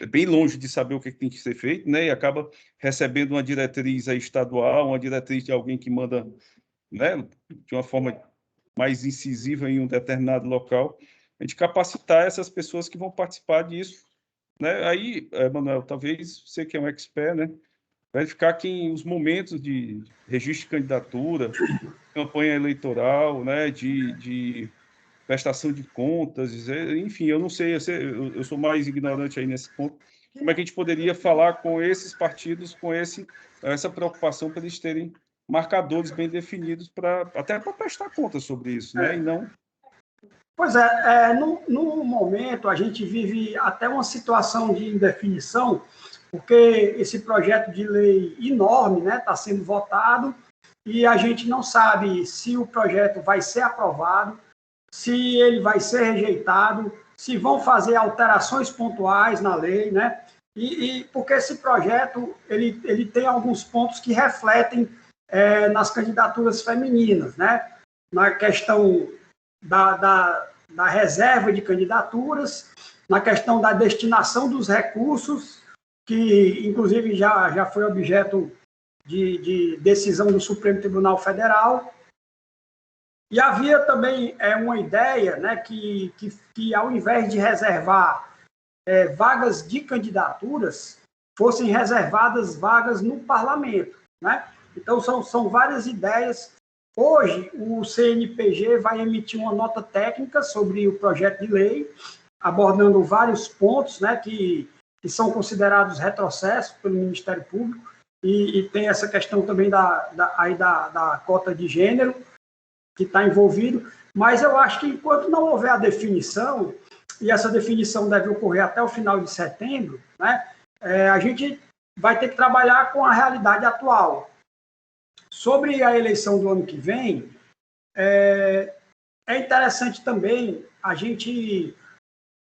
bem longe de saber o que tem que ser feito, né, e acaba recebendo uma diretriz aí estadual, uma diretriz de alguém que manda, né, de uma forma mais incisiva em um determinado local. A gente capacitar essas pessoas que vão participar disso, né? Aí, Manuel, talvez você que é um expert, né, verificar que os momentos de registro de candidatura, campanha eleitoral, né, de prestação de contas, enfim, eu não sei, eu sou mais ignorante aí nesse ponto. Como é que a gente poderia falar com esses partidos, com essa preocupação para eles terem marcadores bem definidos até para prestar contas sobre isso, né? E não...
Pois no momento a gente vive até uma situação de indefinição, porque esse projeto de lei enorme, né, está sendo votado e a gente não sabe se o projeto vai ser aprovado, se ele vai ser rejeitado, se vão fazer alterações pontuais na lei, né? E porque esse projeto ele tem alguns pontos que refletem nas candidaturas femininas, né? Na questão da reserva de candidaturas, na questão da destinação dos recursos, que inclusive já foi objeto de decisão do Supremo Tribunal Federal. E havia também uma ideia, né, que ao invés de reservar vagas de candidaturas, fossem reservadas vagas no parlamento, né? Então, são várias ideias. Hoje, o CNPG vai emitir uma nota técnica sobre o projeto de lei, abordando vários pontos, né, que são considerados retrocessos pelo Ministério Público, e tem essa questão também da cota de gênero, que está envolvido, mas eu acho que enquanto não houver a definição, e essa definição deve ocorrer até o final de setembro, né, a gente vai ter que trabalhar com a realidade atual. Sobre a eleição do ano que vem, é interessante também a gente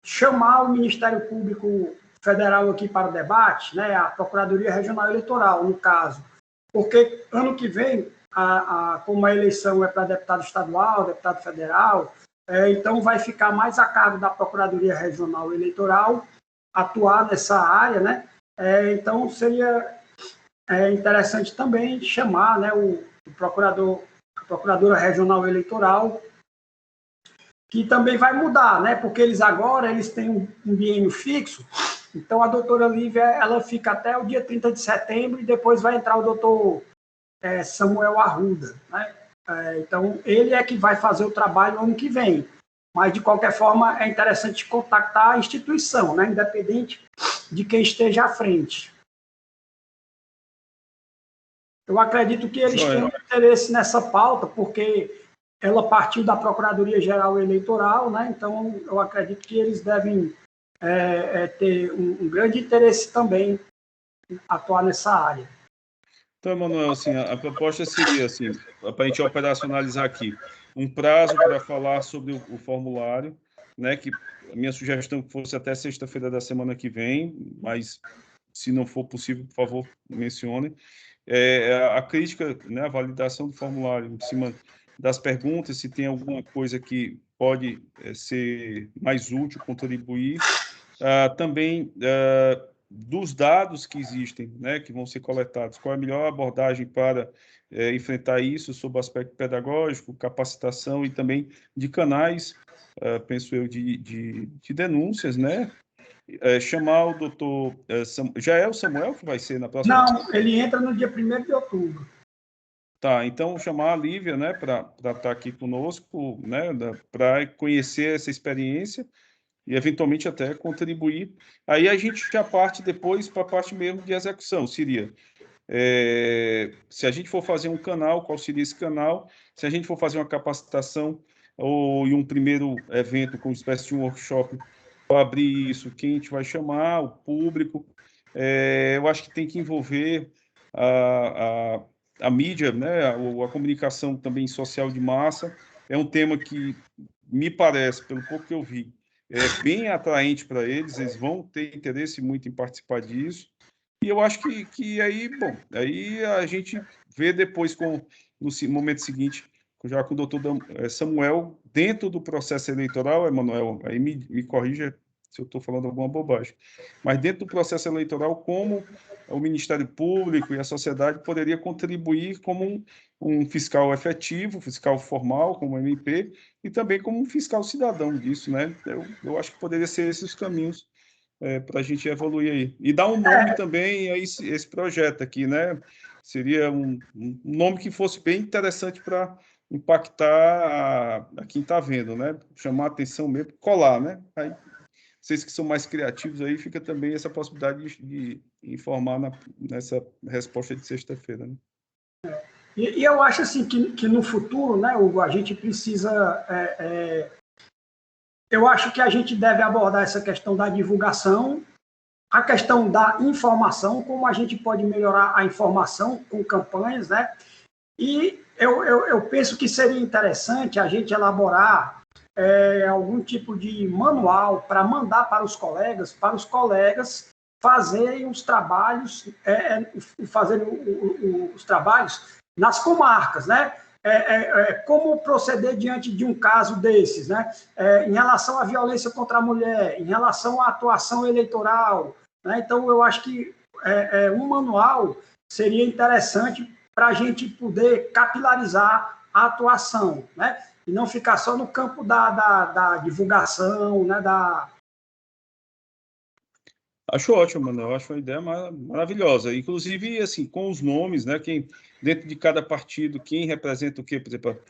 chamar o Ministério Público Federal aqui para o debate, né, a Procuradoria Regional Eleitoral, no caso, porque ano que vem, como a eleição é para deputado estadual, deputado federal, então vai ficar mais a cargo da Procuradoria Regional Eleitoral atuar nessa área, né? Então seria interessante também chamar, né, a Procuradora Regional Eleitoral, que também vai mudar, né? Porque eles têm um biênio fixo, então a doutora Lívia ela fica até o dia 30 de setembro e depois vai entrar o doutor Samuel Arruda, né? Então, ele é que vai fazer o trabalho ano que vem. Mas, de qualquer forma, é interessante contactar a instituição, né? Independente de quem esteja à frente. Eu acredito que eles têm interesse nessa pauta, porque ela partiu da Procuradoria-Geral Eleitoral, né? Então, eu acredito que eles devem ter um grande interesse também em atuar nessa área.
Então, Emanuel, assim, a proposta seria, assim, para a gente operacionalizar aqui, um prazo para falar sobre o formulário, né? Que a minha sugestão que fosse até sexta-feira da semana que vem, mas se não for possível, por favor, mencione. A crítica, né, a validação do formulário em cima das perguntas, se tem alguma coisa que pode ser mais útil, contribuir. Também dos dados que existem, né, que vão ser coletados, qual é a melhor abordagem para enfrentar isso sob o aspecto pedagógico, capacitação e também de canais, penso eu, de denúncias, né? Chamar o doutor... já é o Samuel que vai ser na próxima?
Não, ele entra no dia 1º de outubro.
Tá, então chamar a Lívia, né, para estar aqui conosco, né, para conhecer essa experiência e eventualmente até contribuir. Aí a gente já parte depois para a parte mesmo de execução, seria... se a gente for fazer um canal, qual seria esse canal? Se a gente for fazer uma capacitação ou um primeiro evento com uma espécie de um workshop para abrir isso, quem a gente vai chamar, o público. Eu acho que tem que envolver a mídia, né, a comunicação também social de massa. É um tema que me parece, pelo pouco que eu vi, é bem atraente para eles, eles vão ter interesse muito em participar disso. E eu acho que aí, bom, aí a gente vê depois, no momento seguinte, já com o doutor Samuel, dentro do processo eleitoral, Emanuel, aí me corrija se eu estou falando alguma bobagem, mas dentro do processo eleitoral, como o Ministério Público e a sociedade poderia contribuir como um fiscal efetivo, fiscal formal, como MP, e também como um fiscal cidadão disso, né? Eu acho que poderia ser esses os caminhos para a gente evoluir aí. E dar um nome também a esse projeto aqui, né? Seria um nome que fosse bem interessante para impactar a quem está vendo, né? Chamar a atenção mesmo, colar, né? Aí, vocês que são mais criativos aí, fica também essa possibilidade de informar nessa resposta de sexta-feira, né?
E eu acho assim que no futuro, né, Hugo, a gente precisa... eu acho que a gente deve abordar essa questão da divulgação, a questão da informação, como a gente pode melhorar a informação com campanhas, né? E eu penso que seria interessante a gente elaborar algum tipo de manual para mandar para os colegas fazerem os trabalhos, nas comarcas, né? Como proceder diante de um caso desses, né? Em relação à violência contra a mulher, em relação à atuação eleitoral, né? Então, eu acho que um manual seria interessante para a gente poder capilarizar a atuação, né? E não ficar só no campo da divulgação, né?
Acho ótimo, mano. Eu acho uma ideia maravilhosa. Inclusive, assim, com os nomes, né? Dentro de cada partido, quem representa o quê? Por exemplo,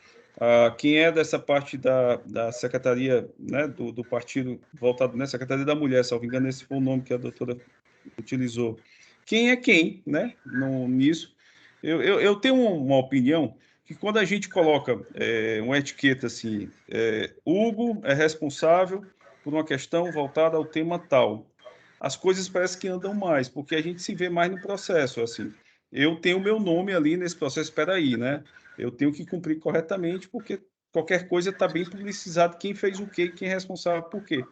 quem é dessa parte da secretaria, né? Do partido voltado, né? Secretaria da Mulher, se não me engano, esse foi o nome que a doutora utilizou. Quem é quem, né? Nisso. Eu tenho uma opinião que quando a gente coloca uma etiqueta assim, Hugo é responsável por uma questão voltada ao tema tal, as coisas parecem que andam mais, porque a gente se vê mais no processo, assim. Eu tenho meu nome ali nesse processo, espera aí, né? Eu tenho que cumprir corretamente, porque qualquer coisa está bem publicizado, quem fez o quê, quem é responsável por quê.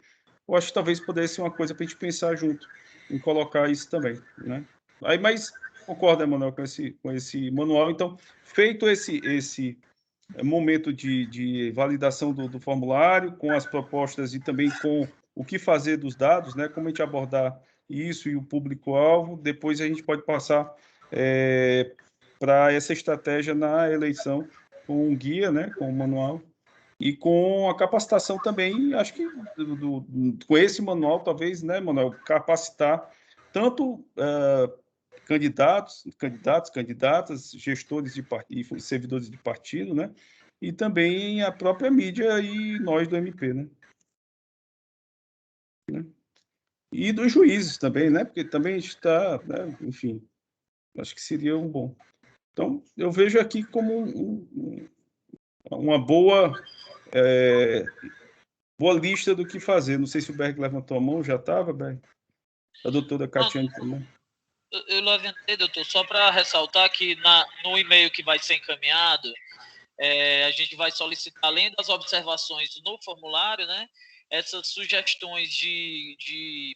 Eu acho que talvez pudesse ser uma coisa para a gente pensar junto, em colocar isso também, né? Aí, mas concordo, Emanuel, com esse manual. Então, feito esse momento de validação do formulário, com as propostas e também com o que fazer dos dados, né? Como a gente abordar isso e o público-alvo, depois a gente pode passar para essa estratégia na eleição, com um guia, né, com um manual, e com a capacitação também, acho que com esse manual, talvez, né, Manuel, capacitar tanto candidatos, candidatas, gestores de partido, servidores de partido, né, e também a própria mídia e nós do MP, né? E dos juízes também, né? Porque também está, né? Enfim, acho que seria um bom. Então, eu vejo aqui como uma boa lista do que fazer. Não sei se o Berg levantou a mão, já estava, Berg? A doutora Catiane também.
Eu levantei, doutor, só para ressaltar que no e-mail que vai ser encaminhado, a gente vai solicitar, além das observações no formulário, né, essas sugestões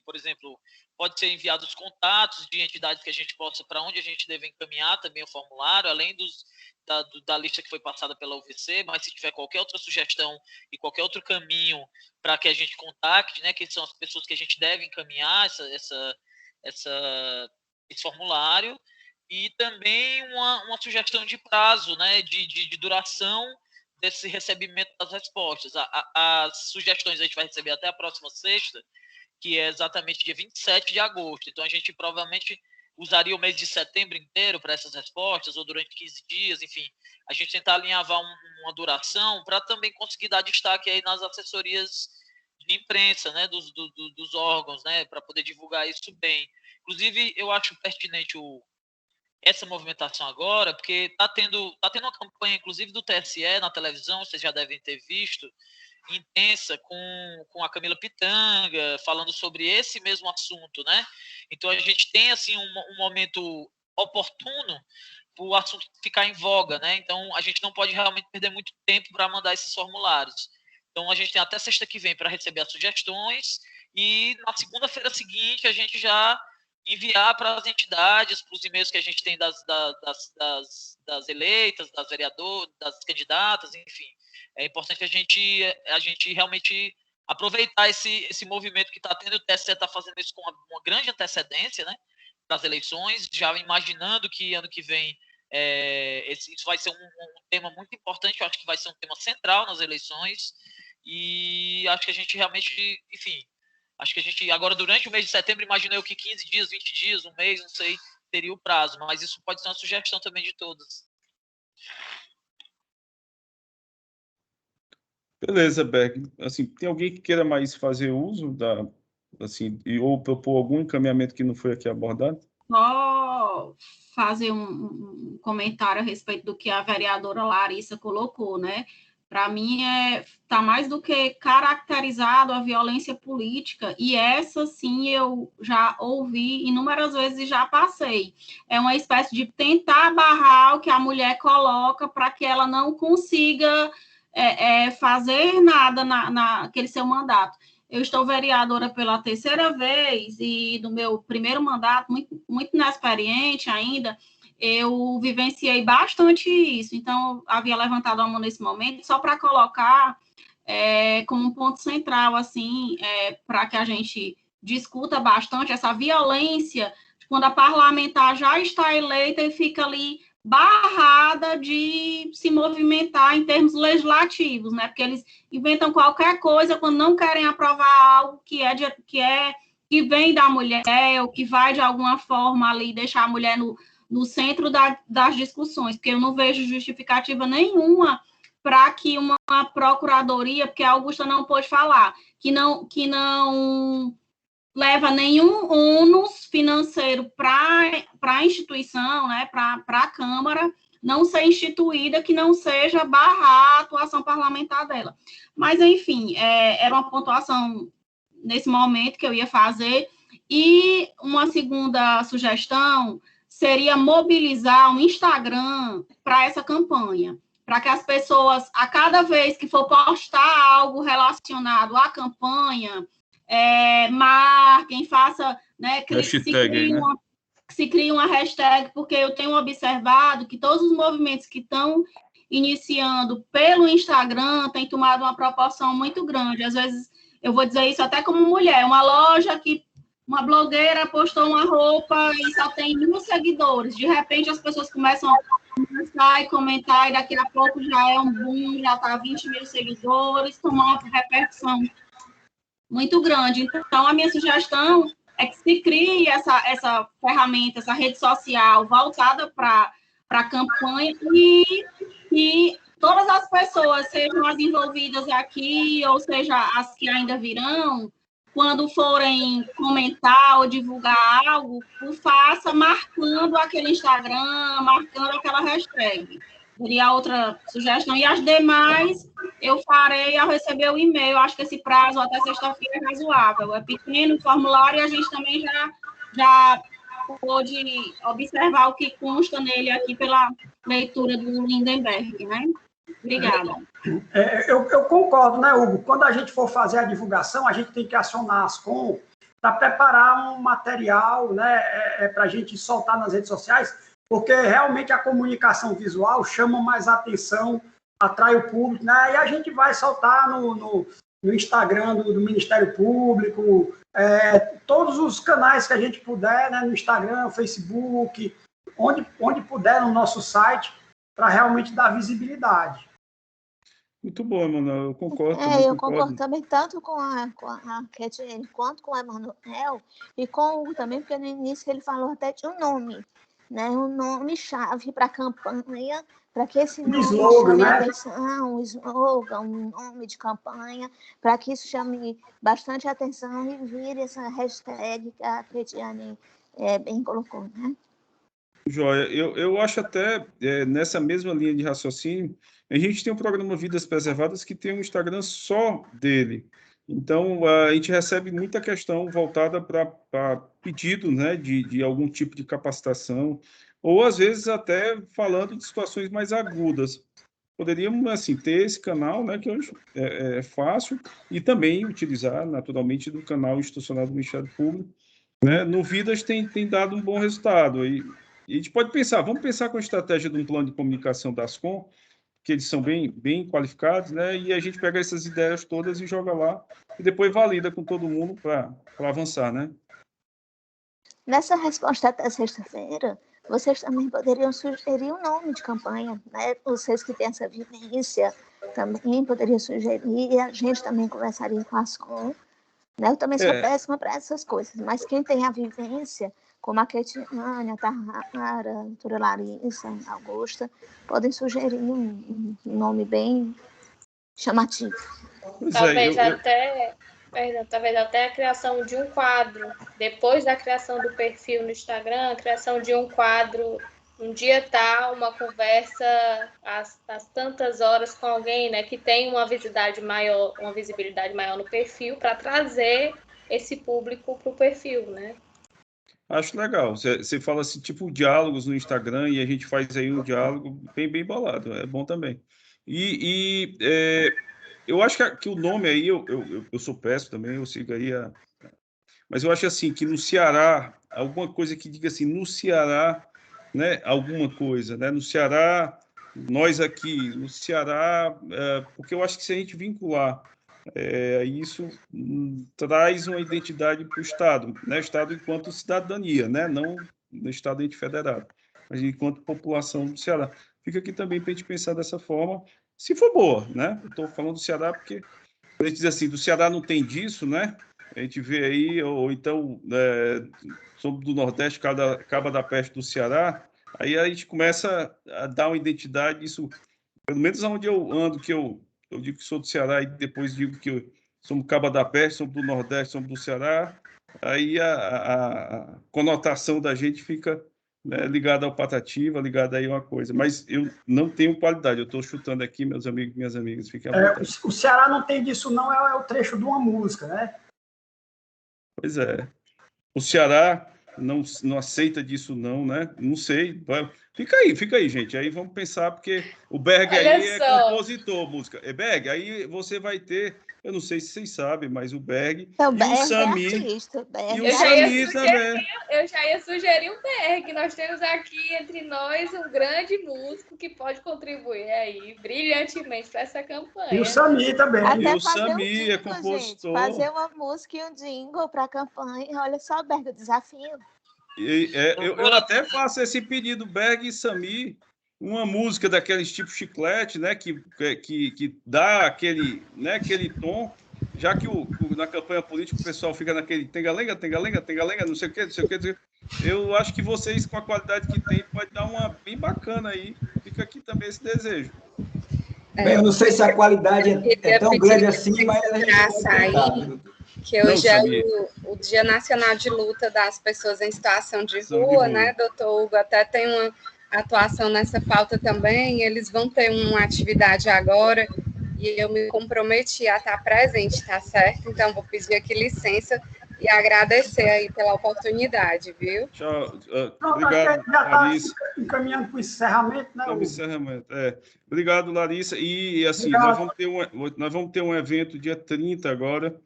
por exemplo, pode ser enviado os contatos de entidades que a gente possa, para onde a gente deve encaminhar também o formulário, além da lista que foi passada pela UVC, mas se tiver qualquer outra sugestão e qualquer outro caminho para que a gente contacte, né, que são as pessoas que a gente deve encaminhar esse formulário, e também uma sugestão de prazo, né, de duração desse recebimento das respostas. As sugestões a gente vai receber até a próxima sexta, que é exatamente dia 27 de agosto. Então, a gente provavelmente usaria o mês de setembro inteiro para essas respostas, ou durante 15 dias, enfim. A gente tentar alinhavar uma duração para também conseguir dar destaque aí nas assessorias de imprensa, né, dos órgãos, né, para poder divulgar isso bem. Inclusive, eu acho pertinente essa movimentação agora, porque está tendo uma campanha, inclusive, do TSE na televisão, vocês já devem ter visto, intensa, com a Camila Pitanga, falando sobre esse mesmo assunto, né? Então, a gente tem, assim, um momento oportuno para o assunto ficar em voga, né? Então, a gente não pode realmente perder muito tempo para mandar esses formulários. Então, a gente tem até sexta que vem para receber as sugestões, e na segunda-feira seguinte a gente já enviar para as entidades, para os e-mails que a gente tem das eleitas, das vereadoras, das candidatas, enfim. É importante a gente realmente aproveitar esse movimento que está tendo. O TSE está fazendo isso com uma grande antecedência, né, para as eleições, já imaginando que ano que vem isso vai ser um tema muito importante. Eu acho que vai ser um tema central nas eleições, e acho que a gente realmente, enfim, acho que a gente, agora, durante o mês de setembro, imaginei que 15 dias, 20 dias, um mês, não sei, teria o prazo, mas isso pode ser uma sugestão também de todos.
Beleza, Berg. Assim, tem alguém que queira mais fazer uso ou propor algum encaminhamento que não foi aqui abordado?
Só fazer um comentário a respeito do que a vereadora Larissa colocou, né? Para mim, está mais do que caracterizado a violência política, e essa, sim, eu já ouvi inúmeras vezes e já passei. É uma espécie de tentar barrar o que a mulher coloca para que ela não consiga fazer nada naquele seu mandato. Eu estou vereadora pela terceira vez, e no meu primeiro mandato, muito inexperiente ainda, eu vivenciei bastante isso. Então, havia levantado a mão nesse momento só para colocar como um ponto central, assim, para que a gente discuta bastante essa violência, quando a parlamentar já está eleita e fica ali barrada de se movimentar em termos legislativos, né? Porque eles inventam qualquer coisa quando não querem aprovar algo que vem da mulher, ou que vai, de alguma forma, ali deixar a mulher no centro das discussões, porque eu não vejo justificativa nenhuma para que uma procuradoria, porque a Augusta não pôde falar, que não leva nenhum ônus financeiro para a instituição, né, para a Câmara, não ser instituída, que não seja barrar a atuação parlamentar dela. Mas, enfim, era uma pontuação nesse momento que eu ia fazer. E uma segunda sugestão seria mobilizar um Instagram para essa campanha, para que as pessoas, a cada vez que for postar algo relacionado à campanha, marquem, faça, né, se crie uma hashtag, porque eu tenho observado que todos os movimentos que estão iniciando pelo Instagram têm tomado uma proporção muito grande. Às vezes, eu vou dizer isso até como mulher, uma loja que uma blogueira postou uma roupa e só tem 1.000 seguidores. De repente, as pessoas começam a conversar e comentar, e daqui a pouco já é um boom, já está 20.000 seguidores, tomar uma repercussão muito grande. Então, a minha sugestão é que se crie essa ferramenta, essa rede social voltada para a campanha e todas as pessoas, sejam as envolvidas aqui, ou seja, as que ainda virão, quando forem comentar ou divulgar algo, o faça marcando aquele Instagram, marcando aquela hashtag. Seria outra sugestão. E as demais, eu farei ao receber o e-mail. Acho que esse prazo até sexta-feira é razoável. É pequeno o formulário e a gente também já pôde observar o que consta nele aqui pela leitura do Lindenberg, né? Obrigada.
Eu concordo, né, Hugo? Quando a gente for fazer a divulgação, a gente tem que acionar a Ascom para preparar um material, né, para a gente soltar nas redes sociais, porque realmente a comunicação visual chama mais atenção, atrai o público, né? E a gente vai soltar no Instagram do Ministério Público, todos os canais que a gente puder, né, no Instagram, Facebook, onde puder no nosso site, para realmente dar visibilidade.
Muito bom, Emanuel, eu concordo.
Eu concordo também, tanto com a Ketiane quanto com o Emanuel, e com o Hugo também, porque no início ele falou até de um nome, né? Um nome-chave para a campanha, para que esse nome chame atenção, um slogan, um nome de campanha, para que isso chame bastante atenção e vire essa hashtag que a Ketiane bem colocou, né?
Joia, eu acho até, nessa mesma linha de raciocínio, a gente tem um programa Vidas Preservadas que tem um Instagram só dele. Então, a gente recebe muita questão voltada para pedido, né, de algum tipo de capacitação, ou às vezes até falando de situações mais agudas. Poderíamos, assim, ter esse canal, né, que hoje é fácil, e também utilizar, naturalmente, do canal institucional do Ministério Público, né? No Vidas tem dado um bom resultado. E a gente pode pensar, vamos pensar com a estratégia de um plano de comunicação da Ascom, que eles são bem qualificados, né? E a gente pega essas ideias todas e joga lá, e depois valida com todo mundo para avançar, né?
Nessa resposta até sexta-feira, vocês também poderiam sugerir um nome de campanha, né? Vocês que têm essa vivência também poderiam sugerir, e a gente também conversaria com a Ascom, né? Eu também sou péssima para essas coisas, mas quem tem a vivência, como a Ketiane, a Tahara, a doutora Larissa, a Augusta, podem sugerir um nome bem chamativo.
Talvez até a criação de um quadro, depois da criação do perfil no Instagram, a criação de um quadro, um dia tal, uma conversa às tantas horas com alguém, né, que tem uma visibilidade maior no perfil, para trazer esse público para o perfil, né?
Acho legal. Você fala assim, tipo diálogos no Instagram, e a gente faz aí um diálogo bem bolado. É bom também. Eu acho que o nome aí, eu sou péssimo também, eu sigo aí mas eu acho assim, que no Ceará, alguma coisa que diga assim, no Ceará, né, alguma coisa, né, no Ceará, nós aqui, no Ceará, porque eu acho que se a gente vincular isso traz uma identidade para o Estado, né? O Estado enquanto cidadania, né? Não no Estado ente federado, mas enquanto população do Ceará. Fica aqui também para a gente pensar dessa forma, se for boa, né? Eu estou falando do Ceará porque a gente diz assim, do Ceará não tem disso, né? A gente vê aí, ou então somos do Nordeste, Caba da Peste do Ceará, aí a gente começa a dar uma identidade, isso, pelo menos onde eu ando, que eu digo que sou do Ceará e depois digo que somos Caba da Peste, somos do Nordeste, somos do Ceará, aí a conotação da gente fica, né, ligada ao Patativa, ligada aí a uma coisa. Mas eu não tenho qualidade, eu estou chutando aqui, meus amigos e minhas amigas, fiquem à vontade.
O Ceará não tem disso não, é o trecho de uma música, né?
Pois é. O Ceará não aceita disso não, né? Não sei. Fica aí, gente. Aí vamos pensar, porque o Berg aí é compositor, música. Berg, aí você vai ter... eu não sei se vocês sabem, mas o Berg
Então,
e
Berg
o Sami,
é artista. Berg
e o Sami também.
Eu já ia sugerir o Berg. Nós temos aqui entre nós um grande músico que pode contribuir aí brilhantemente para essa campanha.
E o Sami também.
Até
E o
fazer
Sami
um jingle,
é compositor.
gente. Fazer uma música e um jingle para a campanha. Olha só, Berg, o desafio.
Eu até faço esse pedido, Berg e Sami, uma música daqueles tipo chiclete, né, que dá aquele, né, aquele tom, já que na campanha política o pessoal fica naquele tenga-lenga, tenga-lenga, tenga-lenga, não sei o quê, não sei o quê. Eu acho que vocês, com a qualidade que tem, pode dar uma bem bacana aí. Fica aqui também esse desejo.
Bem, eu não sei se a qualidade é tão grande assim, mas a gente
que hoje é o Dia Nacional de Luta das Pessoas em Situação de Rua, né, doutor Hugo? Até tem uma atuação nessa pauta também. Eles vão ter uma atividade agora e eu me comprometi a estar presente, tá certo? Então, vou pedir aqui licença e agradecer aí pela oportunidade, viu?
Tchau. Obrigado, Larissa.
Encaminhando para o encerramento, né?
Encerramento, Obrigado, Larissa. E assim, nós vamos ter um evento dia 30 agora,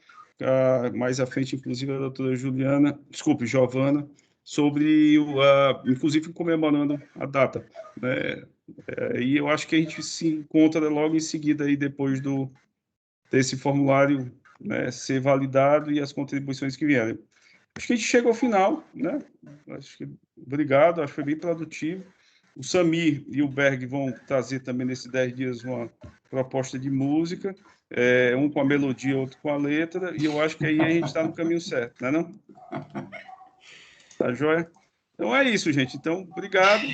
mais à frente, inclusive, a doutora Giovana, sobre, inclusive, comemorando a data, né? E eu acho que a gente se encontra logo em seguida, aí, depois desse formulário, né, ser validado e as contribuições que vierem. Acho que a gente chega ao final, né? Obrigado, acho que foi bem produtivo. O Sami e o Berg vão trazer também, nesses 10 dias, uma proposta de música, um com a melodia, outro com a letra, e eu acho que aí a gente está no caminho certo, não é não? Tá joia? Então é isso, gente. Então, obrigado.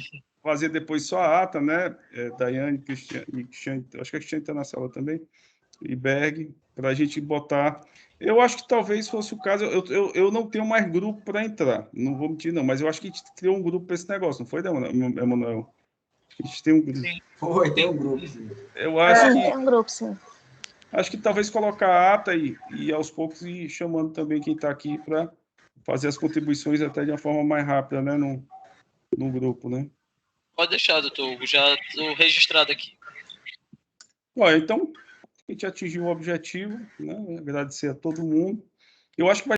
Fazer depois só a ata, né? Daiane, Cristiane, acho que a Cristiane está na sala também, e Berg, para a gente botar. Eu acho que talvez fosse o caso. Eu não tenho mais grupo para entrar, não vou mentir, não, mas eu acho que a gente criou um grupo para esse negócio, não foi, Emanuel? A gente tem um grupo.
Sim. Foi, tem um grupo, sim.
Eu acho que.
Tem um grupo, sim.
Acho que talvez colocar a ata e aos poucos ir chamando também quem está aqui para fazer as contribuições até de uma forma mais rápida, né, no grupo, né?
Pode deixar, doutor Hugo, já estou registrado aqui.
Olha, então, a gente atingiu o objetivo, né? Agradecer a todo mundo. Eu acho que vai